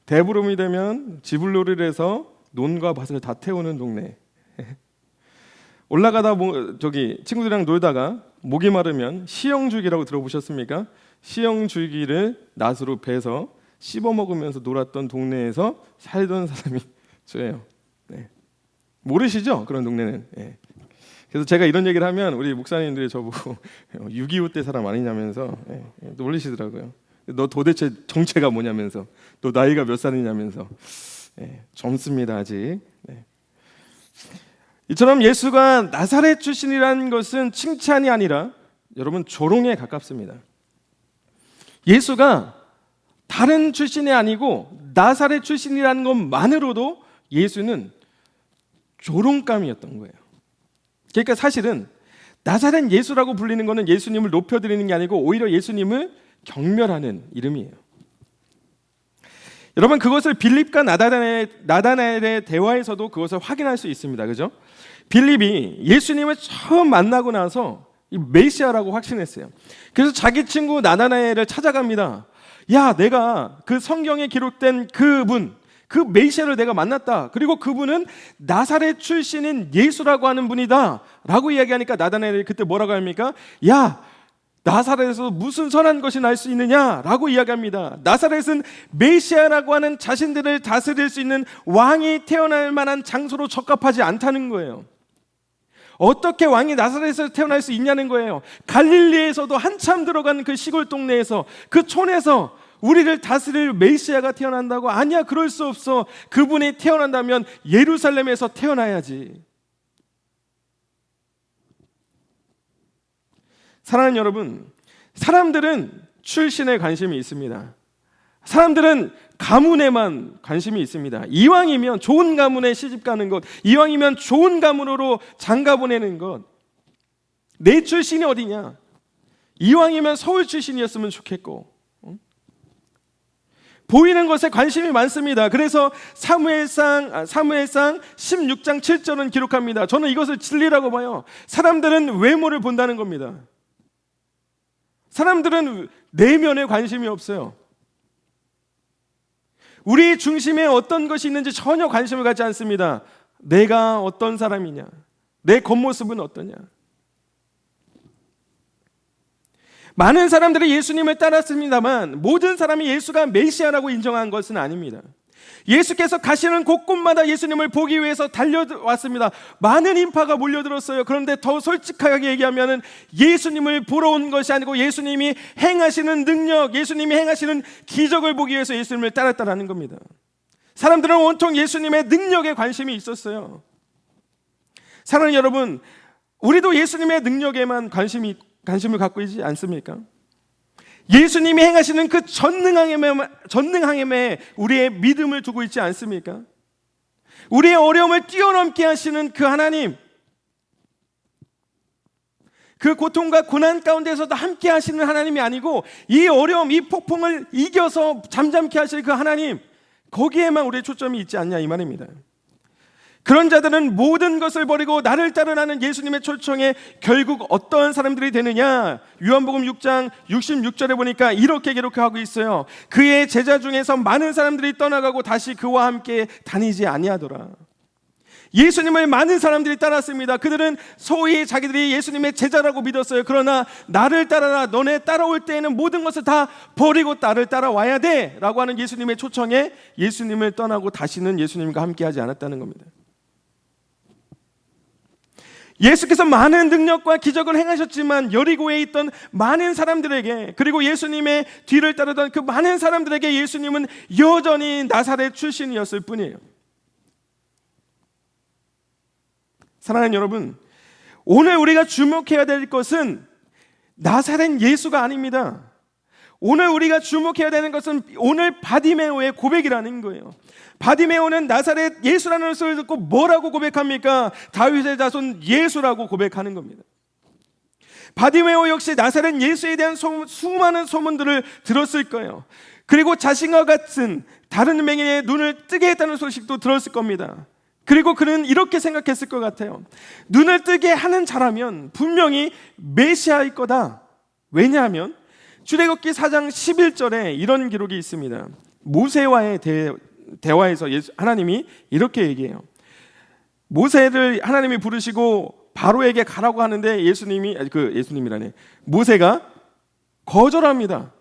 대보름이 되면 지불놀이를 해서 논과 밭을 다 태우는 동네. 올라가다 친구들이랑 놀다가 목이 마르면 시영줄기라고 들어보셨습니까? 시영줄기를 낫으로 베서 씹어 먹으면서 놀았던 동네에서 살던 사람이 저예요. 네. 모르시죠? 그런 동네는. 네. 그래서 제가 이런 얘기를 하면 우리 목사님들이 저보고 6.25 때 사람 아니냐면서 놀리시더라고요. 너 도대체 정체가 뭐냐면서, 너 나이가 몇 살이냐면서. 젊습니다 아직. 이처럼 예수가 나사렛 출신이라는 것은 칭찬이 아니라 여러분 조롱에 가깝습니다. 예수가 다른 출신이 아니고 나사렛 출신이라는 것만으로도 예수는 조롱감이었던 거예요. 그러니까 사실은 나사렛 예수라고 불리는 것은 예수님을 높여드리는 게 아니고 오히려 예수님을 경멸하는 이름이에요. 여러분, 그것을 빌립과 나다나엘의 대화에서도 그것을 확인할 수 있습니다. 그죠? 빌립이 예수님을 처음 만나고 나서 이 메시아라고 확신했어요. 그래서 자기 친구 나다나엘을 찾아갑니다. 야, 내가 그 성경에 기록된 그분, 그 메시아를 내가 만났다. 그리고 그분은 나사렛 출신인 예수라고 하는 분이다 라고 이야기하니까 나다나엘이 그때 뭐라고 합니까? 야, 나사렛에서 무슨 선한 것이 날 수 있느냐 라고 이야기합니다. 나사렛은 메시아라고 하는 자신들을 다스릴 수 있는 왕이 태어날 만한 장소로 적합하지 않다는 거예요. 어떻게 왕이 나사렛에서 태어날 수 있냐는 거예요. 갈릴리에서도 한참 들어간 그 시골 동네에서, 그 촌에서 우리를 다스릴 메시아가 태어난다고? 아니야, 그럴 수 없어. 그분이 태어난다면 예루살렘에서 태어나야지. 사랑하는 여러분, 사람들은 출신에 관심이 있습니다. 사람들은 가문에만 관심이 있습니다. 이왕이면 좋은 가문에 시집 가는 것, 이왕이면 좋은 가문으로 장가 보내는 것. 내 출신이 어디냐? 이왕이면 서울 출신이었으면 좋겠고. 보이는 것에 관심이 많습니다. 그래서 사무엘상 16장 7절은 기록합니다. 저는 이것을 진리라고 봐요. 사람들은 외모를 본다는 겁니다. 사람들은 내면에 관심이 없어요. 우리 중심에 어떤 것이 있는지 전혀 관심을 갖지 않습니다. 내가 어떤 사람이냐, 내 겉모습은 어떠냐. 많은 사람들이 예수님을 따랐습니다만 모든 사람이 예수가 메시아라고 인정한 것은 아닙니다. 예수께서 가시는 곳곳마다 예수님을 보기 위해서 달려왔습니다. 많은 인파가 몰려들었어요. 그런데 더 솔직하게 얘기하면 예수님을 보러 온 것이 아니고 예수님이 행하시는 능력, 예수님이 행하시는 기적을 보기 위해서 예수님을 따랐다는 겁니다. 사람들은 온통 예수님의 능력에 관심이 있었어요. 사랑하는 여러분, 우리도 예수님의 능력에만 관심을 갖고 있지 않습니까? 예수님이 행하시는 그 전능함에 우리의 믿음을 두고 있지 않습니까? 우리의 어려움을 뛰어넘게 하시는 그 하나님, 그 고통과 고난 가운데서도 함께 하시는 하나님이 아니고 이 어려움, 이 폭풍을 이겨서 잠잠케 하실 그 하나님, 거기에만 우리의 초점이 있지 않냐 이 말입니다. 그런 자들은 모든 것을 버리고 나를 따르라는 예수님의 초청에 결국 어떠한 사람들이 되느냐? 요한복음 6장 66절에 보니까 이렇게 기록하고 있어요. 그의 제자 중에서 많은 사람들이 떠나가고 다시 그와 함께 다니지 아니하더라. 예수님을 많은 사람들이 따랐습니다. 그들은 소위 자기들이 예수님의 제자라고 믿었어요. 그러나 나를 따라라, 너네 따라올 때에는 모든 것을 다 버리고 나를 따라와야 돼 라고 하는 예수님의 초청에 예수님을 떠나고 다시는 예수님과 함께하지 않았다는 겁니다. 예수께서 많은 능력과 기적을 행하셨지만 여리고에 있던 많은 사람들에게, 그리고 예수님의 뒤를 따르던 그 많은 사람들에게 예수님은 여전히 나사렛 출신이었을 뿐이에요. 사랑하는 여러분, 오늘 우리가 주목해야 될 것은 나사렛 예수가 아닙니다. 오늘 우리가 주목해야 되는 것은 오늘 바디메오의 고백이라는 거예요. 바디메오는 나사렛 예수라는 소리를 듣고 뭐라고 고백합니까? 다윗의 자손 예수라고 고백하는 겁니다. 바디메오 역시 나사렛 예수에 대한 수많은 소문들을 들었을 거예요. 그리고 자신과 같은 다른 맹인의 눈을 뜨게 했다는 소식도 들었을 겁니다. 그리고 그는 이렇게 생각했을 것 같아요. 눈을 뜨게 하는 자라면 분명히 메시아일 거다. 왜냐하면 출애굽기 4장 11절에 이런 기록이 있습니다. 모세와의 대화에서 하나님이 이렇게 얘기해요. 모세를 하나님이 부르시고 바로에게 가라고 하는데 예수님이라네. 모세가 거절합니다.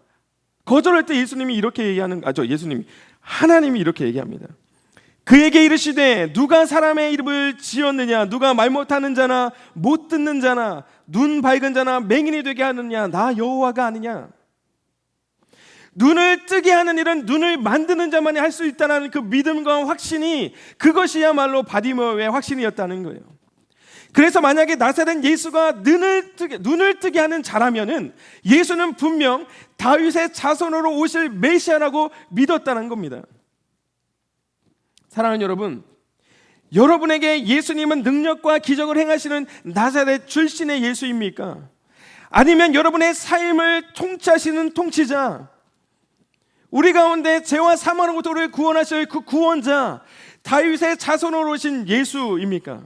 거절할 때 예수님이 이렇게 얘기하는, 하나님이 이렇게 얘기합니다. 그에게 이르시되 누가 사람의 이름을 지었느냐? 누가 말 못하는 자나 못 듣는 자나 눈 밝은 자나 맹인이 되게 하느냐? 나 여호와가 아니냐? 눈을 뜨게 하는 일은 눈을 만드는 자만이 할 수 있다는 그 믿음과 확신이, 그것이야말로 바디메오의 확신이었다는 거예요. 그래서 만약에 나사렛 예수가 눈을 뜨게 하는 자라면은 예수는 분명 다윗의 자손으로 오실 메시아라고 믿었다는 겁니다. 사랑하는 여러분, 여러분에게 예수님은 능력과 기적을 행하시는 나사렛 출신의 예수입니까? 아니면 여러분의 삶을 통치하시는 통치자, 우리 가운데 죄와 사망으로부터 우리를 구원하실 그 구원자, 다윗의 자손으로 오신 예수입니까?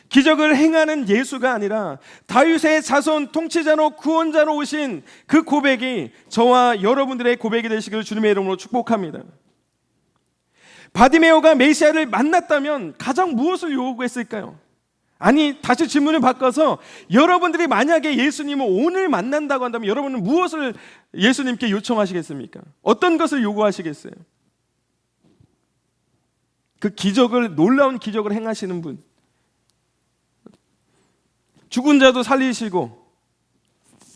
기적을 행하는 예수가 아니라 다윗의 자손 통치자로 구원자로 오신 그 고백이 저와 여러분들의 고백이 되시기를 주님의 이름으로 축복합니다. 바디메오가 메시아를 만났다면 가장 무엇을 요구했을까요? 아니, 다시 질문을 바꿔서 여러분들이 만약에 예수님을 오늘 만난다고 한다면 여러분은 무엇을 예수님께 요청하시겠습니까? 어떤 것을 요구하시겠어요? 그 기적을, 놀라운 기적을 행하시는 분, 죽은 자도 살리시고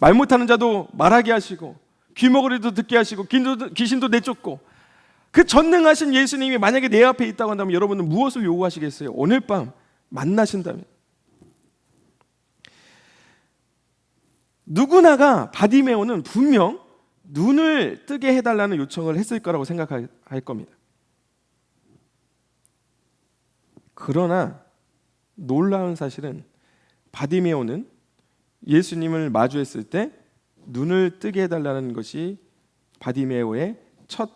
말 못하는 자도 말하게 하시고 귀머거리도 듣게 하시고 귀신도 내쫓고, 그 전능하신 예수님이 만약에 내 앞에 있다고 한다면 여러분은 무엇을 요구하시겠어요? 오늘 밤 만나신다면. 누구나가 바디메오는 분명 눈을 뜨게 해달라는 요청을 했을 거라고 생각할 겁니다. 그러나 놀라운 사실은 바디메오는 예수님을 마주했을 때 눈을 뜨게 해달라는 것이 바디메오의 첫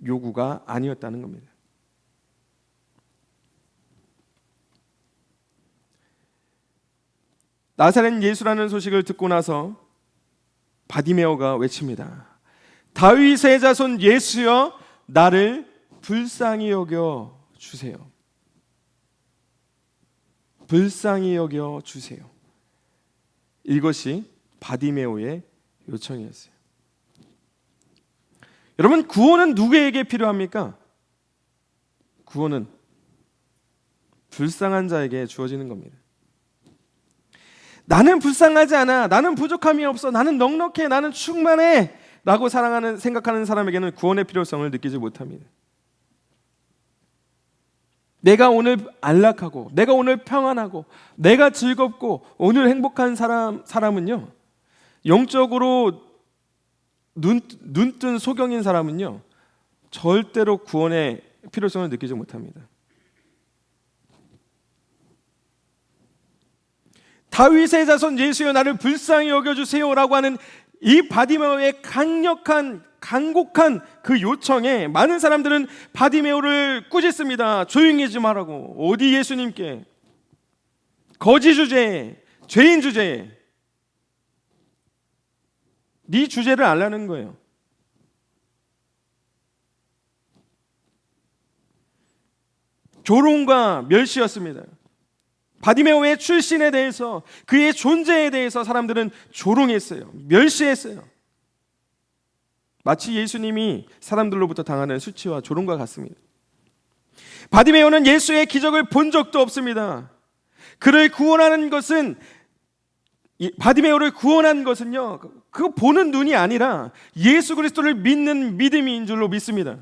요구가 아니었다는 겁니다. 나사렛 예수라는 소식을 듣고 나서 바디메오가 외칩니다. 다윗의 자손 예수여, 나를 불쌍히 여겨 주세요. 불쌍히 여겨 주세요. 이것이 바디메오의 요청이었어요. 여러분, 구원은 누구에게 필요합니까? 구원은 불쌍한 자에게 주어지는 겁니다. 나는 불쌍하지 않아, 나는 부족함이 없어, 나는 넉넉해, 나는 충만해 라고 생각하는 사람에게는 구원의 필요성을 느끼지 못합니다. 내가 오늘 안락하고, 내가 오늘 평안하고, 내가 즐겁고 오늘 행복한 사람은요, 영적으로 눈뜬 소경인 사람은요, 절대로 구원의 필요성을 느끼지 못합니다. 다윗의 자손 예수여 나를 불쌍히 여겨주세요 라고 하는 이 바디메오의 간곡한 그 요청에 많은 사람들은 바디메오를 꾸짖습니다. 조용히 좀 하라고. 어디 예수님께 거지 주제에, 죄인 주제에 네 주제를 알라는 거예요. 조롱과 멸시였습니다. 바디메오의 출신에 대해서, 그의 존재에 대해서 사람들은 조롱했어요. 멸시했어요. 마치 예수님이 사람들로부터 당하는 수치와 조롱과 같습니다. 바디메오는 예수의 기적을 본 적도 없습니다. 그를 구원하는 것은, 바디메오를 구원한 것은요, 그거 보는 눈이 아니라 예수 그리스도를 믿는 믿음인 줄로 믿습니다.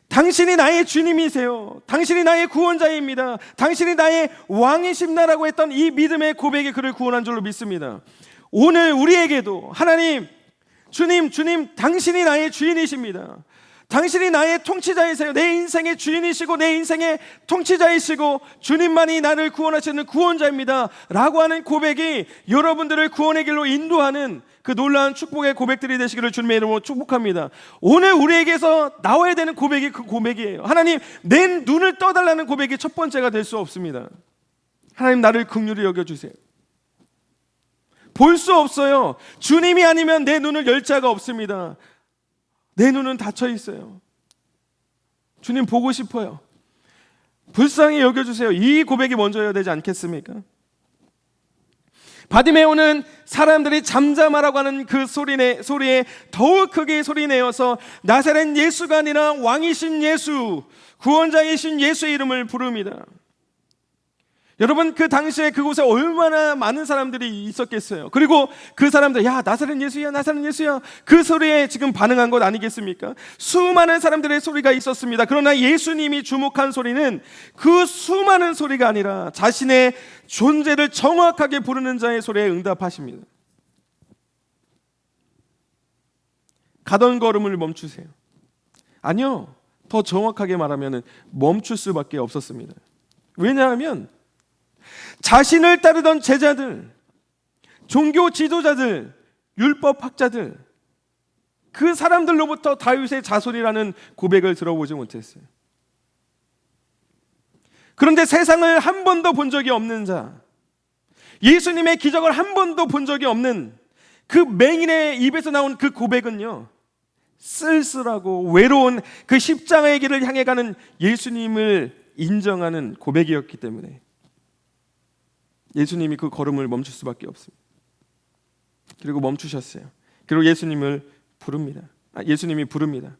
당신이 나의 주님이세요. 당신이 나의 구원자입니다. 당신이 나의 왕이십나라고 했던 이 믿음의 고백이 그를 구원한 줄로 믿습니다. 오늘 우리에게도 하나님, 주님, 당신이 나의 주인이십니다. 당신이 나의 통치자이세요. 내 인생의 주인이시고 내 인생의 통치자이시고 주님만이 나를 구원하시는 구원자입니다 라고 하는 고백이 여러분들을 구원의 길로 인도하는 그 놀라운 축복의 고백들이 되시기를 주님의 이름으로 축복합니다. 오늘 우리에게서 나와야 되는 고백이 그 고백이에요. 하나님, 내 눈을 떠달라는 고백이 첫 번째가 될 수 없습니다. 하나님, 나를 긍휼히 여겨주세요. 볼 수 없어요. 주님이 아니면 내 눈을 열 자가 없습니다. 내 눈은 닫혀 있어요. 주님 보고 싶어요. 불쌍히 여겨주세요. 이 고백이 먼저여야 되지 않겠습니까? 바디메오는 사람들이 잠잠하라고 하는 그 소리에 더욱 크게 소리내어서 나사렛 예수가 아니라 왕이신 예수, 구원자이신 예수의 이름을 부릅니다. 여러분, 그 당시에 그곳에 얼마나 많은 사람들이 있었겠어요. 그리고 그 사람들, 야, 나사렛 예수야, 나사렛 예수야, 그 소리에 지금 반응한 것 아니겠습니까? 수많은 사람들의 소리가 있었습니다. 그러나 예수님이 주목한 소리는 그 수많은 소리가 아니라 자신의 존재를 정확하게 부르는 자의 소리에 응답하십니다. 가던 걸음을 멈추세요. 아니요, 더 정확하게 말하면 멈출 수밖에 없었습니다. 왜냐하면 자신을 따르던 제자들, 종교 지도자들, 율법학자들, 그 사람들로부터 다윗의 자손이라는 고백을 들어보지 못했어요. 그런데 세상을 한 번도 본 적이 없는 자, 예수님의 기적을 한 번도 본 적이 없는 그 맹인의 입에서 나온 그 고백은요, 쓸쓸하고 외로운 그 십자가의 길을 향해 가는 예수님을 인정하는 고백이었기 때문에 예수님이 그 걸음을 멈출 수밖에 없습니다. 그리고 멈추셨어요. 그리고 예수님을 부릅니다. 예수님이 부릅니다.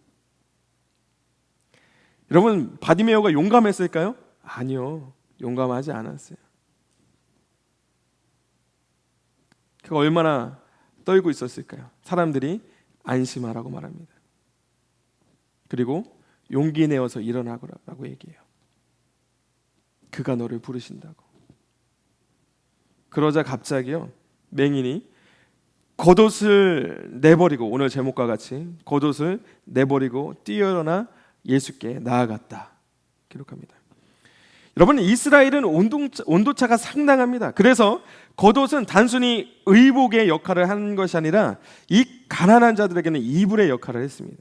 여러분, 바디메오가 용감했을까요? 아니요, 용감하지 않았어요. 그가 얼마나 떨고 있었을까요? 사람들이 안심하라고 말합니다. 그리고 용기 내어서 일어나거라고 얘기해요. 그가 너를 부르신다고. 그러자 갑자기요, 맹인이 겉옷을 내버리고, 오늘 제목과 같이 겉옷을 내버리고 뛰어나 예수께 나아갔다 기록합니다. 여러분, 이스라엘은 온도차가 상당합니다. 그래서 겉옷은 단순히 의복의 역할을 하는 것이 아니라 이 가난한 자들에게는 이불의 역할을 했습니다.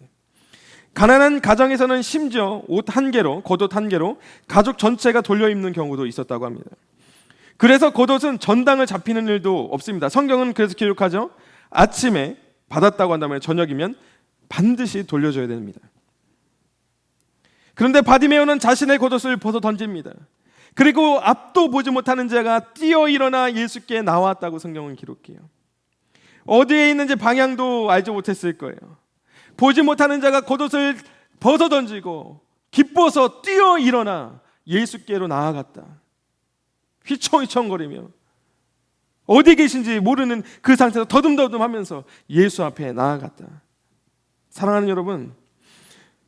가난한 가정에서는 심지어 옷 한 개로, 겉옷 한 개로 가족 전체가 돌려 입는 경우도 있었다고 합니다. 그래서 겉옷은 전당을 잡히는 일도 없습니다. 성경은 그래서 기록하죠. 아침에 받았다고 한다면 저녁이면 반드시 돌려줘야 됩니다. 그런데 바디메오는 자신의 겉옷을 벗어 던집니다. 그리고 앞도 보지 못하는 자가 뛰어 일어나 예수께 나왔다고 성경은 기록해요. 어디에 있는지 방향도 알지 못했을 거예요. 보지 못하는 자가 겉옷을 벗어 던지고 기뻐서 뛰어 일어나 예수께로 나아갔다. 휘청휘청거리며 어디 계신지 모르는 그 상태에서 더듬더듬하면서 예수 앞에 나아갔다. 사랑하는 여러분,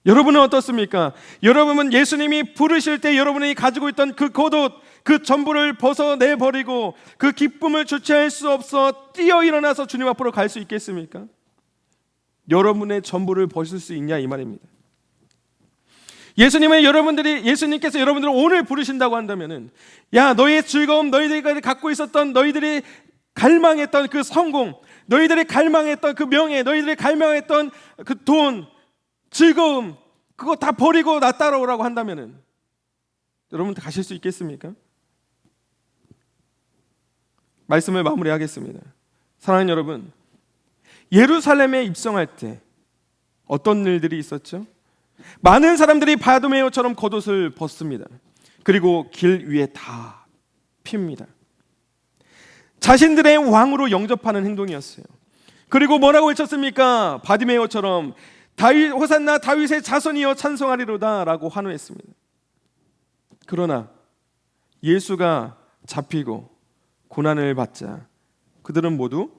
여러분은 어떻습니까? 여러분은 예수님이 부르실 때 여러분이 가지고 있던 그 겉옷, 그 전부를 벗어내버리고 그 기쁨을 주체할 수 없어 뛰어 일어나서 주님 앞으로 갈 수 있겠습니까? 여러분의 전부를 벗을 수 있냐 이 말입니다. 예수님께서 여러분들을 오늘 부르신다고 한다면은, 야, 너희의 즐거움, 너희들이 갖고 있었던, 너희들이 갈망했던 그 성공, 너희들이 갈망했던 그 명예, 너희들이 갈망했던 그 돈, 즐거움, 그거 다 버리고 나 따라오라고 한다면은 여러분 가실 수 있겠습니까? 말씀을 마무리하겠습니다. 사랑하는 여러분, 예루살렘에 입성할 때 어떤 일들이 있었죠? 많은 사람들이 바디메오처럼 겉옷을 벗습니다. 그리고 길 위에 다 핍니다. 자신들의 왕으로 영접하는 행동이었어요. 그리고 뭐라고 외쳤습니까? 바디메오처럼 호산나 다윗의 자손이여 찬송하리로다 라고 환호했습니다. 그러나 예수가 잡히고 고난을 받자 그들은 모두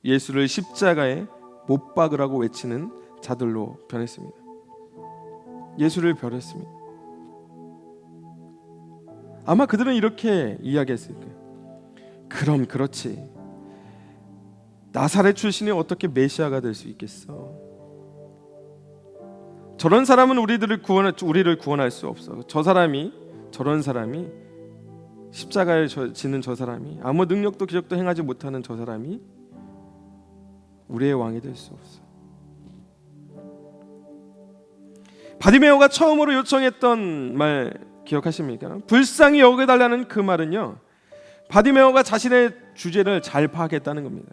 예수를 십자가에 못 박으라고 외치는 자들로 변했습니다. 예수를 버렸습니다. 아마 그들은 이렇게 이야기했을 거예요. 그럼 그렇지, 나사렛 출신이 어떻게 메시아가 될 수 있겠어? 저런 사람은 우리를 구원할 수 없어. 저런 사람이 십자가에 지는 저 사람이, 아무 능력도 기적도 행하지 못하는 저 사람이 우리의 왕이 될 수 없어. 바디메오가 처음으로 요청했던 말 기억하십니까? 불쌍히 여겨달라는 그 말은요, 바디메오가 자신의 주제를 잘 파악했다는 겁니다.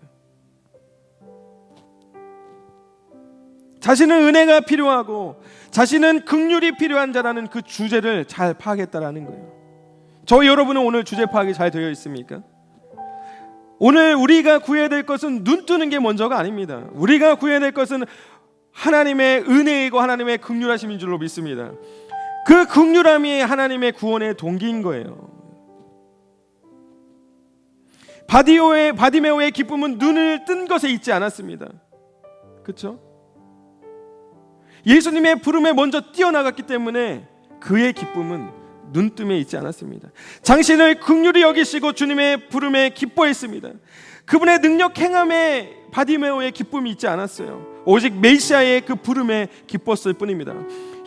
자신은 은혜가 필요하고 자신은 긍휼이 필요한 자라는 그 주제를 잘 파악했다라는 거예요. 저 여러분은 오늘 주제 파악이 잘 되어 있습니까? 오늘 우리가 구해야 될 것은 눈 뜨는 게 먼저가 아닙니다. 우리가 구해야 될 것은 하나님의 은혜이고 하나님의 긍휼하심인 줄로 믿습니다. 그 긍휼함이 하나님의 구원의 동기인 거예요. 바디메오의 기쁨은 눈을 뜬 것에 있지 않았습니다. 그렇죠? 예수님의 부름에 먼저 뛰어나갔기 때문에 그의 기쁨은 눈뜸에 있지 않았습니다. 당신을 긍휼히 여기시고 주님의 부름에 기뻐했습니다. 그분의 능력 행함에 바디메오의 기쁨이 있지 않았어요. 오직 메시아의 그 부름에 기뻤을 뿐입니다.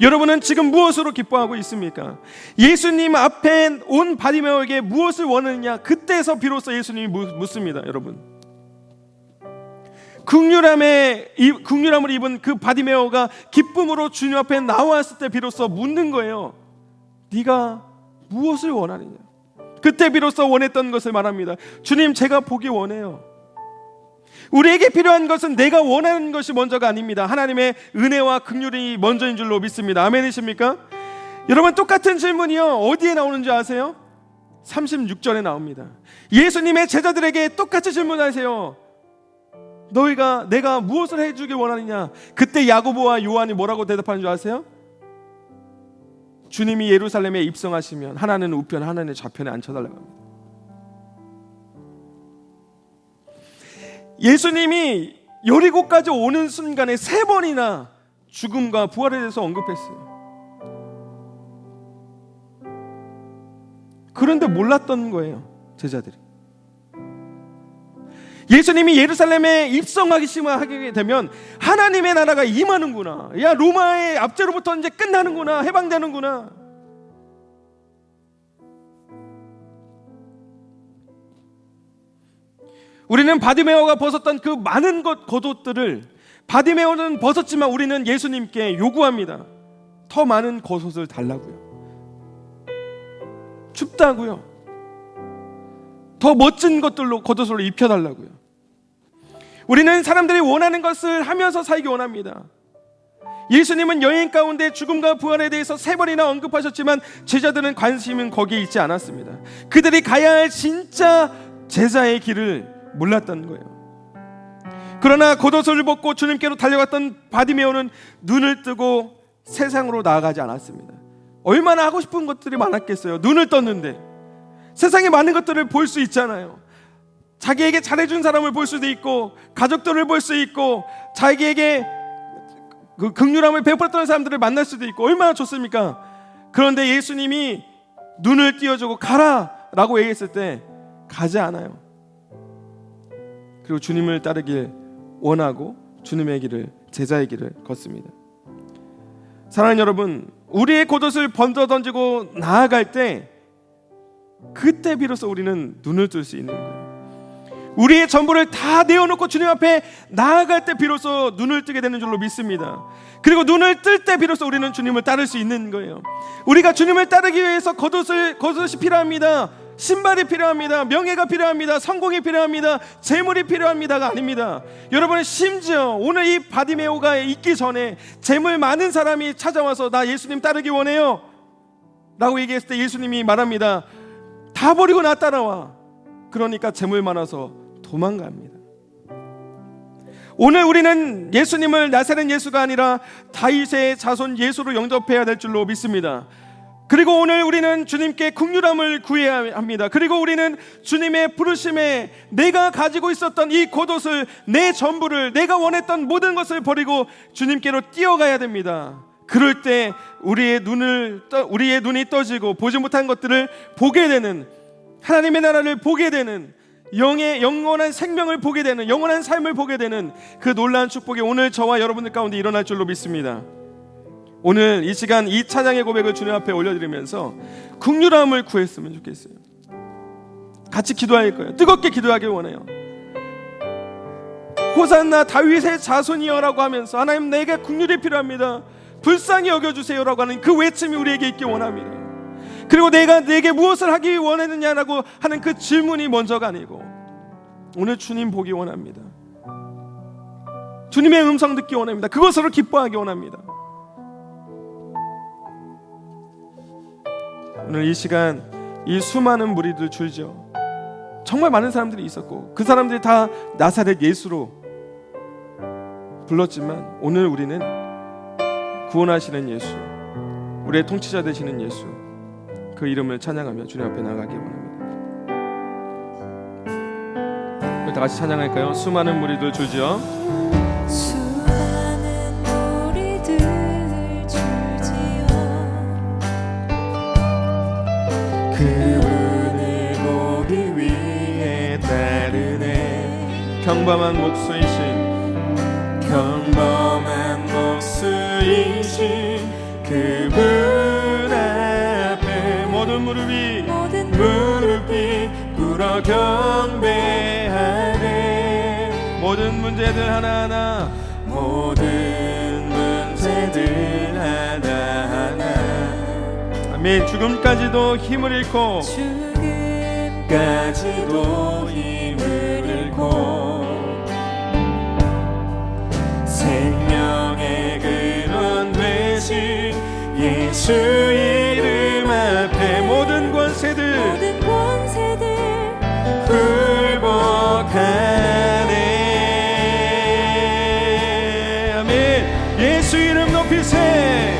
여러분은 지금 무엇으로 기뻐하고 있습니까? 예수님 앞에 온 바디메오에게 무엇을 원하느냐? 그때서 비로소 예수님이 묻습니다. 여러분, 긍휼함을 입은 그 바디메오가 기쁨으로 주님 앞에 나왔을 때 비로소 묻는 거예요. 네가 무엇을 원하느냐? 그때 비로소 원했던 것을 말합니다. 주님, 제가 보기 원해요. 우리에게 필요한 것은 내가 원하는 것이 먼저가 아닙니다. 하나님의 은혜와 긍휼이 먼저인 줄로 믿습니다. 아멘이십니까? 여러분, 똑같은 질문이요, 어디에 나오는지 아세요? 36절에 나옵니다. 예수님의 제자들에게 똑같이 질문하세요. 내가 무엇을 해주길 원하느냐? 그때 야고보와 요한이 뭐라고 대답하는 줄 아세요? 주님이 예루살렘에 입성하시면 하나는 우편 하나는 좌편에 앉혀달라고 합니다. 예수님이 여리고까지 오는 순간에 3번이나 죽음과 부활에 대해서 언급했어요. 그런데 몰랐던 거예요, 제자들이. 예수님이 예루살렘에 입성하게 되면 하나님의 나라가 임하는구나, 야, 로마의 압제로부터 이제 끝나는구나, 해방되는구나. 우리는 바디메오가 벗었던 그 많은 겉옷들을, 바디메오는 벗었지만 우리는 예수님께 요구합니다. 더 많은 겉옷을 달라고요. 춥다고요. 더 멋진 겉옷으로 입혀달라고요. 우리는 사람들이 원하는 것을 하면서 살기 원합니다. 예수님은 여인 가운데 죽음과 부활에 대해서 3번이나 언급하셨지만 제자들은 관심은 거기에 있지 않았습니다. 그들이 가야 할 진짜 제자의 길을 몰랐던 거예요. 그러나 겉옷을 벗고 주님께로 달려갔던 바디메오는 눈을 뜨고 세상으로 나아가지 않았습니다. 얼마나 하고 싶은 것들이 많았겠어요. 눈을 떴는데 세상에 많은 것들을 볼 수 있잖아요. 자기에게 잘해준 사람을 볼 수도 있고, 가족들을 볼 수 있고, 자기에게 그 긍휼함을 베풀었던 사람들을 만날 수도 있고, 얼마나 좋습니까? 그런데 예수님이 눈을 띄워주고 가라 라고 얘기했을 때 가지 않아요. 그리고 주님을 따르길 원하고 주님의 길을, 제자의 길을 걷습니다. 사랑하는 여러분, 우리의 겉옷을 번져 던지고 나아갈 때 그때 비로소 우리는 눈을 뜰 수 있는 거예요. 우리의 전부를 다 내어놓고 주님 앞에 나아갈 때 비로소 눈을 뜨게 되는 줄로 믿습니다. 그리고 눈을 뜰 때 비로소 우리는 주님을 따를 수 있는 거예요. 우리가 주님을 따르기 위해서 겉옷이 필요합니다. 신발이 필요합니다. 명예가 필요합니다. 성공이 필요합니다. 재물이 필요합니다가 아닙니다. 여러분, 심지어 오늘 이 바디메오가 있기 전에 재물 많은 사람이 찾아와서 나 예수님 따르기 원해요 라고 얘기했을 때 예수님이 말합니다. 다 버리고 나 따라와. 그러니까 재물 많아서 도망갑니다. 오늘 우리는 예수님을 나사렛 예수가 아니라 다윗의 자손 예수로 영접해야 될 줄로 믿습니다. 그리고 오늘 우리는 주님께 긍휼함을 구해야 합니다. 그리고 우리는 주님의 부르심에 내가 가지고 있었던 이 겉옷을, 내 전부를, 내가 원했던 모든 것을 버리고 주님께로 뛰어가야 됩니다. 그럴 때 우리의 눈이 떠지고 보지 못한 것들을 보게 되는, 하나님의 나라를 보게 되는, 영원한 생명을 보게 되는, 영원한 삶을 보게 되는 그 놀라운 축복이 오늘 저와 여러분들 가운데 일어날 줄로 믿습니다. 오늘 이 시간 이 찬양의 고백을 주님 앞에 올려드리면서 긍휼함을 구했으면 좋겠어요. 같이 기도할 거예요. 뜨겁게 기도하길 원해요. 호산나 다윗의 자손이여라고 하면서 하나님, 내게 긍휼이 필요합니다. 불쌍히 여겨주세요라고 하는 그 외침이 우리에게 있길 원합니다. 그리고 내가 내게 무엇을 하기 원했느냐라고 하는 그 질문이 먼저가 아니고 오늘 주님 보기 원합니다. 주님의 음성 듣기 원합니다. 그것으로 기뻐하기 원합니다. 오늘 이 시간 이 수많은 무리들 줄죠. 정말 많은 사람들이 있었고 그 사람들이 다 나사렛 예수로 불렀지만 오늘 우리는 구원하시는 예수, 우리의 통치자 되시는 예수, 그 이름을 찬양하며 주님 앞에 나가기 원합니다. 우리 다 같이 찬양할까요? 수많은 무리들 줄지어. 수많은 무리들 줄지어 그분을 보기 위해 따르네. 평범한 목수이신 그분 앞에 모든 무릎이 꿇어 경배하네. 모든 문제들 하나하나, 모든 문제들 하나하나, 아멘. 죽음까지도 힘을 잃고, 죽음까지도 힘을 잃고 생명의 근원 되신 예수 이름 앞에 모든 권세들 굴복하네. 아멘. 예수 이름 높이세.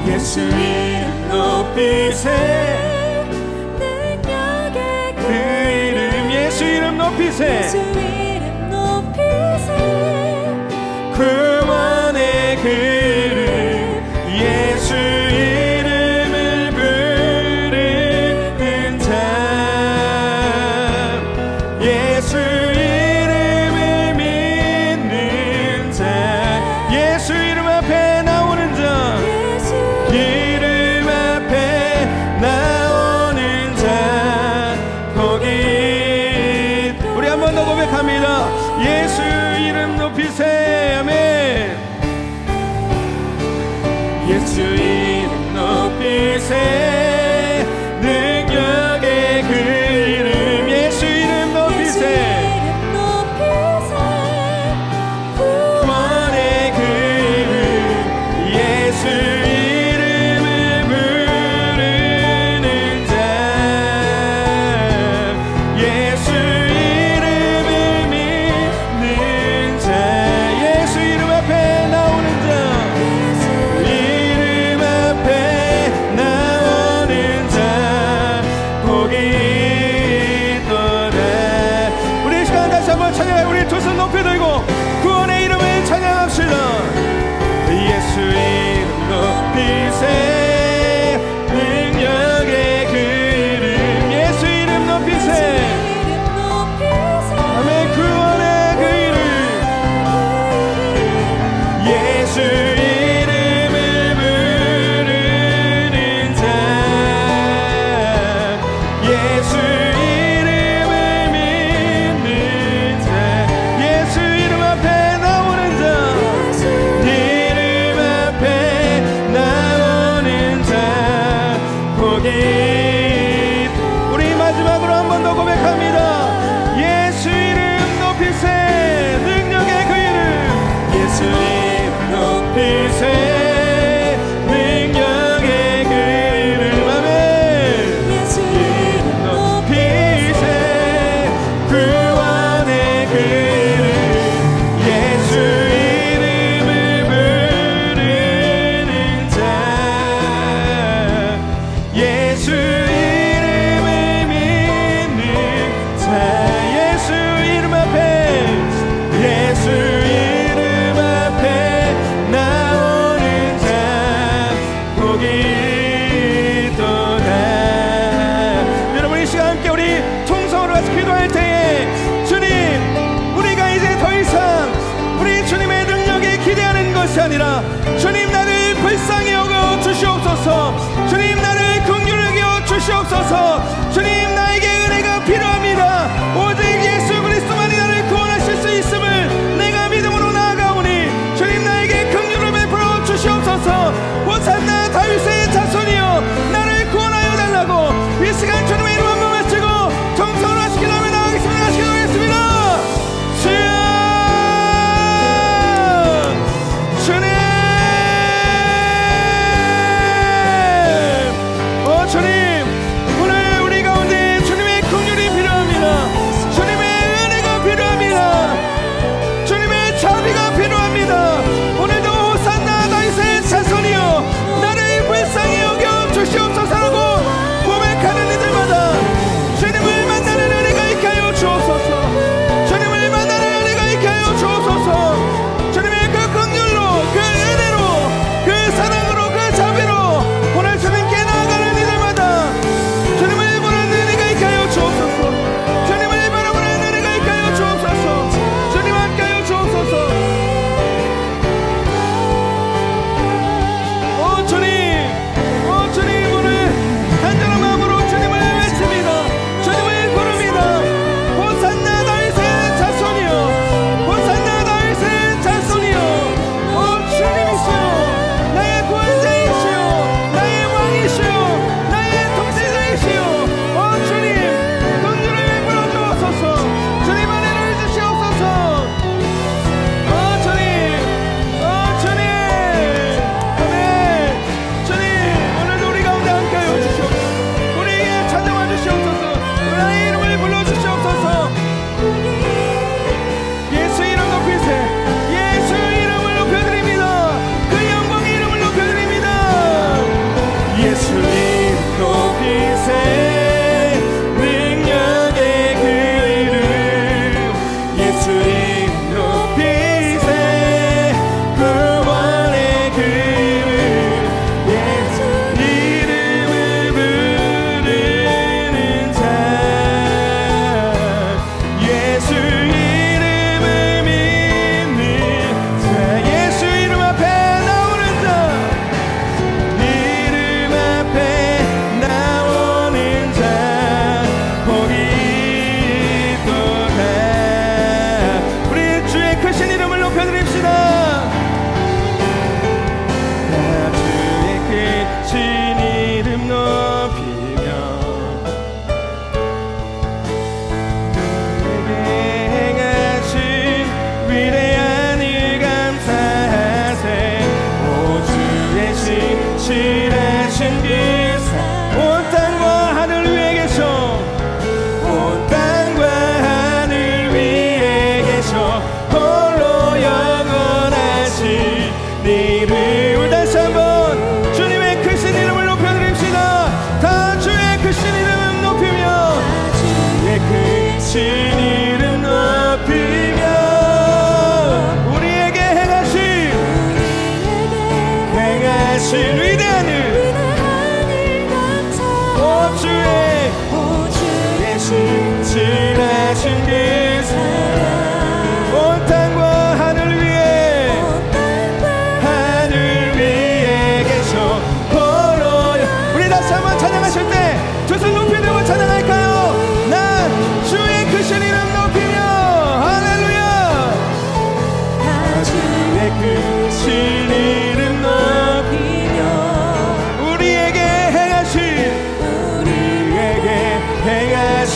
예수 이름 높이세. 능력의 그 이름, 예수 이름 높이세. 예수 이름 높이세. 구원의 그 이름, 예수 이름을 부르는 자, 예수 이름을 믿는 자, 예수 이름 앞에 나오는 자, 이름 앞에 나오는 자, 거기 우리 한 번 더 고백합니다. 예수 이름 높이세. 아멘. 두 손 높이 들고 구원의 이름을 찬양합시다. 예수 이름 높이세 능력의 그 이름 예수 이름 높이세 아멘 구원의 그 이름 예수 이름을 부르는 자 예수 이름을 믿는 자 예수 이름 앞에 나오는 자 이름 앞에 나오는 자 복이 우리 마지막으로 한 번 더 고백합니다. 예수 이름 높이세 능력의 그 이름 예수 이름 높이세 능력의 그 이름 아멘 예수 이름 높이세 구원의 그 이름 예수 이름을 부르는 자 예수 이름을 믿는 자 예수 이름 앞에 예수 이름 앞에 나오는 자 복이 있도다. 여러분 이 시간 함께 우리 통성으로 같이 기도할 때에 주님 우리가 이제 더 이상 우리 주님의 능력에 기대하는 것이 아니라 주님 나를 불쌍히 여겨 주시옵소서 주님 나를 긍휼히 여겨 주시옵소서 주님 나에게 은혜가 필요합니다. 오직 예수 그리스도만이 나를 구원하실 수 있음을 내가 믿음으로 나아가오니 주님 나에게 긍휼을 베풀어 주시옵소서. 호산나 다윗의 자손이여 나를 구원하여 달라고 이 시간 주님의 이름 한번 외치고 정성으로 하시기 바랍니다. 나가겠습니다. 하시기 바라겠습니다. 주님 주님 오늘 우리가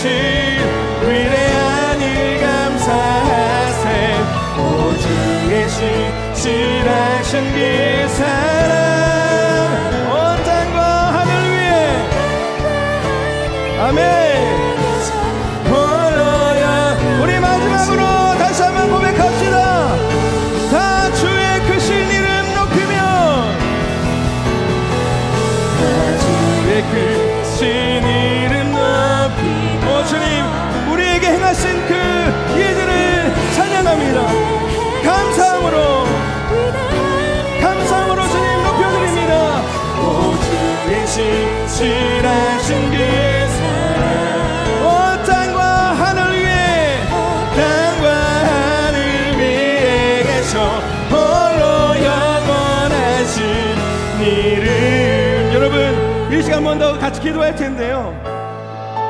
위대한 일 감사하세. 오주의 신실하신 그 사랑 온 땅과 하늘 위에 아멘. 홀로야. 우리 마지막으로 다시 한번 고백합시다. 다 주의 크신 이름 높이며 주의 크신 이름 높이. 오 주님, 우리에게 행하신 그 일들을 찬양합니다. 감사함으로 주님 높여드립니다. 오 주의 신실하신 그 사랑 온 땅과 하늘 위에 땅과 하늘 위에 계셔 홀로 영원하신 이름. 여러분, 이 시간 한 번 더 같이 기도할 텐데요,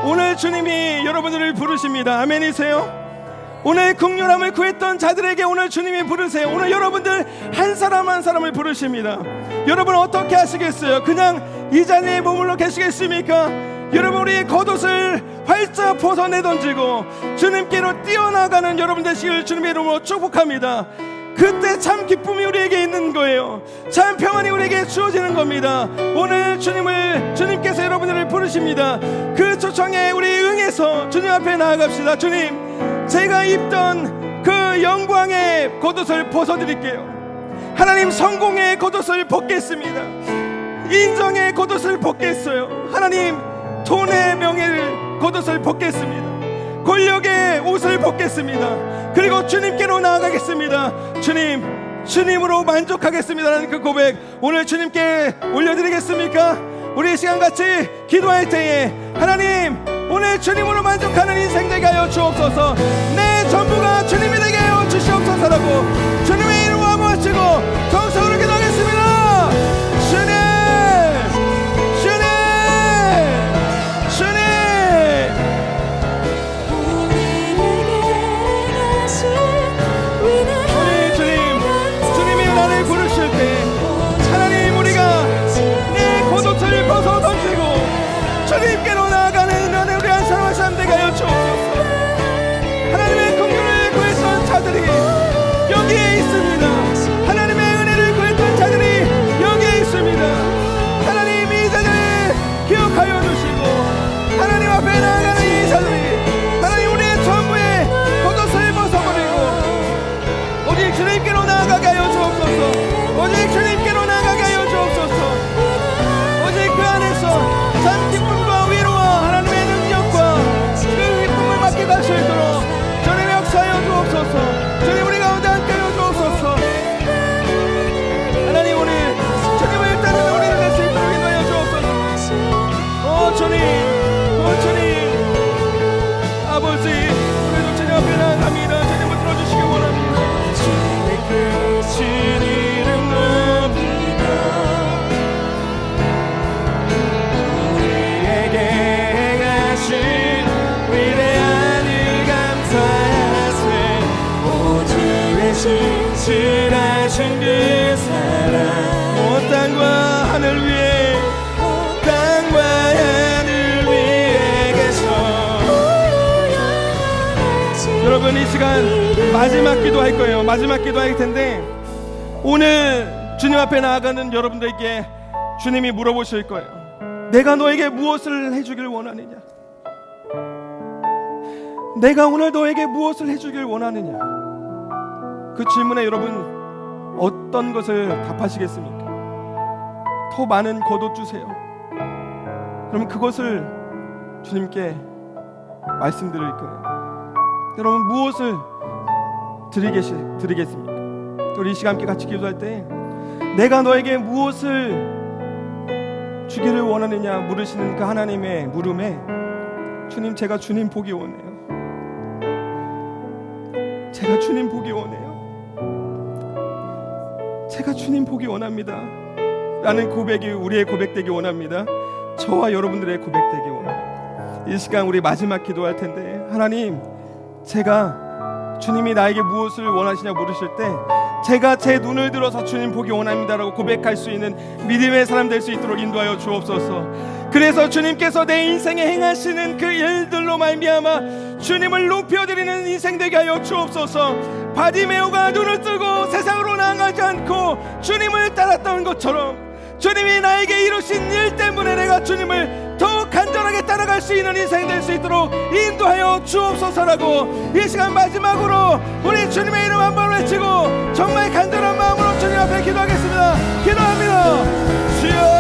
오늘 주님이 여러분들을 부르십니다. 아멘이세요? 오늘 긍휼함을 구했던 자들에게 오늘 주님이 부르세요. 오늘 여러분들 한 사람 한 사람을 부르십니다. 여러분 어떻게 하시겠어요? 그냥 이 자리에 머물러 계시겠습니까? 여러분, 우리의 겉옷을 활짝 벗어내던지고 주님께로 뛰어나가는 여러분 되시길 주님의 이름으로 축복합니다. 그때 참 기쁨이 우리에게 있는 거예요. 참 평안이 우리에게 주어지는 겁니다. 오늘 주님께서 여러분들을 부르십니다. 그 초청에 우리 응해서 주님 앞에 나아갑시다. 주님, 제가 입던 그 영광의 겉옷을 벗어드릴게요. 하나님, 성공의 겉옷을 벗겠습니다. 인정의 겉옷을 벗겠어요. 하나님, 돈의 명예를 겉옷을 벗겠습니다. 권력의 옷을 벗겠습니다. 그리고 주님께로 나아가겠습니다. 주님으로 만족하겠습니다라는 그 고백 오늘 주님께 올려드리겠습니까? 우리 시간 같이 기도할 때에 하나님, 오늘 주님으로 만족하는 인생 되게 하여 주옵소서. 내 전부가 주님이 되게 하여 주시옵소서라고 주님의 이름으로 모시고 정성으로 기도하겠습니다. 주님, 주님이 나를 부르실 때 하나님, 우리가 내 겉옷을 벗어 던지고 주님께로 나아가는 은혜 우리 한 사람 한 사람 되게 하여 주옵소서. 하나님의 긍휼을 구했던 자들이 여기에 있습니다. 하나님의 은혜를 구했던 자들이 여기에 있습니다. 하나님, 이 자들을 기억하여 주시고 하나님 앞에 나아가는 이 자들이 하나님, 우리의 전부의 겉옷을 벗어버리고 오직 주님께로 나아가게 하여 주옵소서. 오직 주님께로 나아가게 하여 주옵소서. 오직 그 안에서 참 기쁨과 위로와 하나님의 능력과 그 기쁨을 맡게 갈 수 있도록 주님 역사하여 주옵소서. 주님, 우리 가운데 함께 하여 주옵소서. 하나님, 오늘 주님을 따르는 우리를 낼 수 있도록 인도하여 주옵소서. 오 주님, 아버지, 우리도 주님 앞에 나아갑니다. 주님을 들어주시기 원합니다. 주의 크신 이름 높이며 우리에게 행하신 위대한 일 감사하세. 오 주의 신실하신 그 사랑 온 땅과 하늘 위에 땅과 하늘 위에 계셔. 여러분, 이 시간 마지막 기도할 거예요. 마지막 기도할 텐데 오늘 주님 앞에 나아가는 여러분들에게 주님이 물어보실 거예요. 내가 너에게 무엇을 해주길 원하느냐? 내가 오늘 너에게 무엇을 해주길 원하느냐? 그 질문에 여러분 어떤 것을 답하시겠습니까? 더 많은 겉옷 주세요. 그러면 그것을 주님께 말씀드릴 거예요. 여러분, 무엇을 드리겠습니까? 우리 이 시간 함께 같이 기도할 때 내가 너에게 무엇을 주기를 원하느냐 물으시는 그 하나님의 물음에 주님, 제가 주님 보기 원해요. 제가 주님 보기 원해요. 제가 주님 보기 원합니다 라는 고백이 우리의 고백되기 원합니다. 저와 여러분들의 고백되기 원합니다. 이 시간 우리 마지막 기도할 텐데 하나님, 제가 주님이 나에게 무엇을 원하시냐 물으실 때 제가 제 눈을 들어서 주님 보기 원합니다라고 고백할 수 있는 믿음의 사람 될 수 있도록 인도하여 주옵소서. 그래서 주님께서 내 인생에 행하시는 그 일들로 말미암아 주님을 높여드리는 인생 되게 하여 주옵소서. 바디메오가 눈을 뜨고 세상으로 나아가지 않고 주님을 따랐던 것처럼 주님이 나에게 이루신 일 때문에 내가 주님을 더욱 간절하게 따라갈 수 있는 인생 될 수 있도록 인도하여 주옵소서라고 이 시간 마지막으로 우리 주님의 이름 한번 외치고 정말 간절한 마음으로 주님 앞에 기도하겠습니다. 기도합니다. 주여,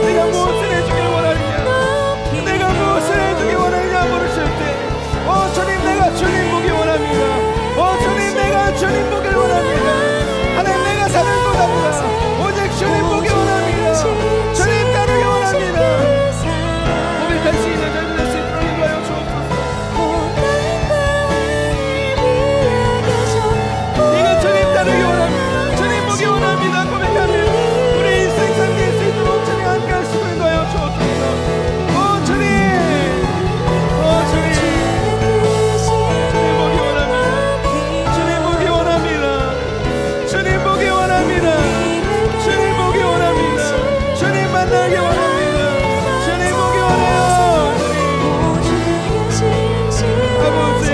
내가 무엇을 해주길 원하느냐, 내가 무엇을 해주길 원하느냐 물으실 때 주님 내가 주님 보기 원합니다. 주님 내가 주님 보길 원합니다. 하나님 내가 사는 것 아니다. 오직 주님 보기 원합니다. 주님 따르기 원합니다. 고백할 수 있는 자들 될 수 있도록 인도하여 주옵소서. 내가 주님 따르기 원합니다. 주님 보기 원합니다. 고백하면 우리 인생 살게 수 있도록 주님 함께 하시고 인도하여 주옵소서. 주님, 주님, 주님 보기 원합니다. 주님 보기 원합니다. 주님 보기 원합니다. 주님 보기 원합니다. 주님 만나기 원합니다. 주님 보기 원해요. 아버지,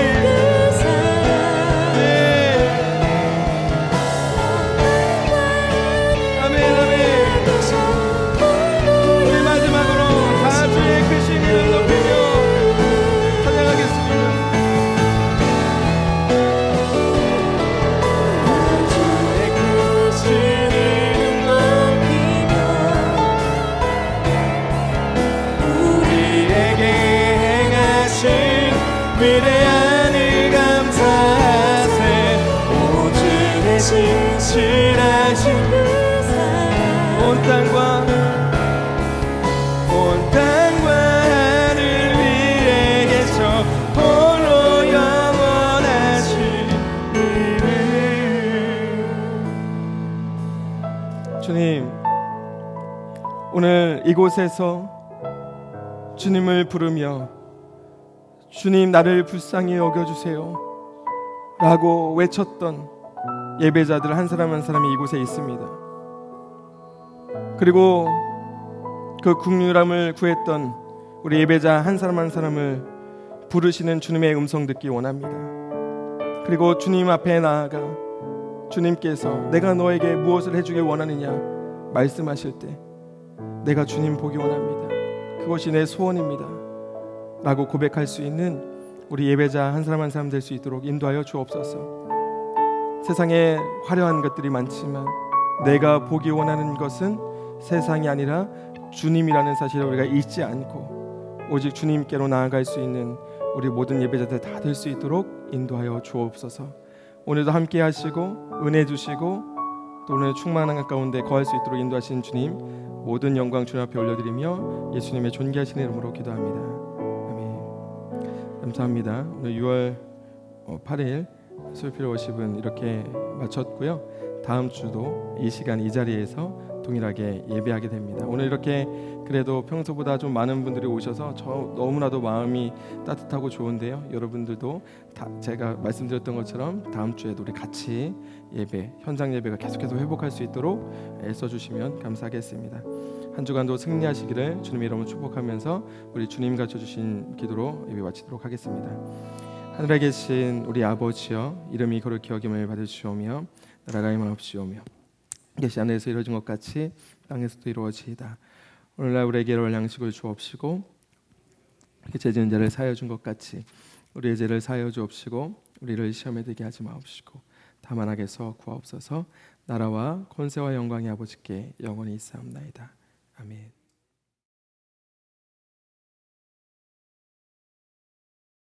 네, 아멘, 아멘. 우리 마지막으로 다 주의 크신 이를 높이며 찬양하겠습니다. 주의 크신 이름 높이며 우리에게 행하신 위대한 일 감사하세. 오주의 진실하신 온 땅과 하늘 위에 계셔 홀로 영원하신 이름. 주님, 오늘 이곳에서 주님을 부르며 주님 나를 불쌍히 여겨주세요 라고 외쳤던 예배자들 한 사람 한 사람이 이곳에 있습니다. 그리고 그 국률함을 구했던 우리 예배자 한 사람 한 사람을 부르시는 주님의 음성 듣기 원합니다. 그리고 주님 앞에 나아가 주님께서 내가 너에게 무엇을 해주길 원하느냐 말씀하실 때 내가 주님 보기 원합니다. 그것이 내 소원입니다 라고 고백할 수 있는 우리 예배자 한 사람 한 사람 될 수 있도록 인도하여 주옵소서. 세상에 화려한 것들이 많지만 내가 보기 원하는 것은 세상이 아니라 주님이라는 사실을 우리가 잊지 않고 오직 주님께로 나아갈 수 있는 우리 모든 예배자들 다 될 수 있도록 인도하여 주옵소서. 오늘도 함께 하시고 은혜 주시고 또 오늘 충만한 가운데 거할 수 있도록 인도하신 주님 모든 영광 주님 앞에 올려드리며 예수님의 존귀하신 이름으로 기도합니다. 아멘. 감사합니다. 오늘 6월 8일 수요일 워십은 이렇게 마쳤고요. 다음 주도 이 시간 이 자리에서 동일하게 예배하게 됩니다. 오늘 이렇게 그래도 평소보다 좀 많은 분들이 오셔서 저 너무나도 마음이 따뜻하고 좋은데요. 여러분들도 제가 말씀드렸던 것처럼 다음 주에도 우리 같이 예배, 현장 예배가 계속해서 회복할 수 있도록 애써주시면 감사하겠습니다. 한 주간도 승리하시기를 주님의 이름으로 축복하면서 우리 주님 가르쳐주신 기도로 예배 마치도록 하겠습니다. 하늘에 계신 우리 아버지여, 이름이 거룩히 여김을 받으시오며 나라가 임하옵시오며 계시 하늘에서 이루어진 것 같이 땅에서도 이루어지이다. 오늘날 우리에게 이룰 양식을 주옵시고 죄 지은 자를 사하여 준 것 같이 우리의 죄를 사하여 주옵시고 우리를 시험에 들게 하지 마옵시고 다만 악에서 구하옵소서. 나라와 권세와 영광이 아버지께 영원히 있사옵나이다. 아멘.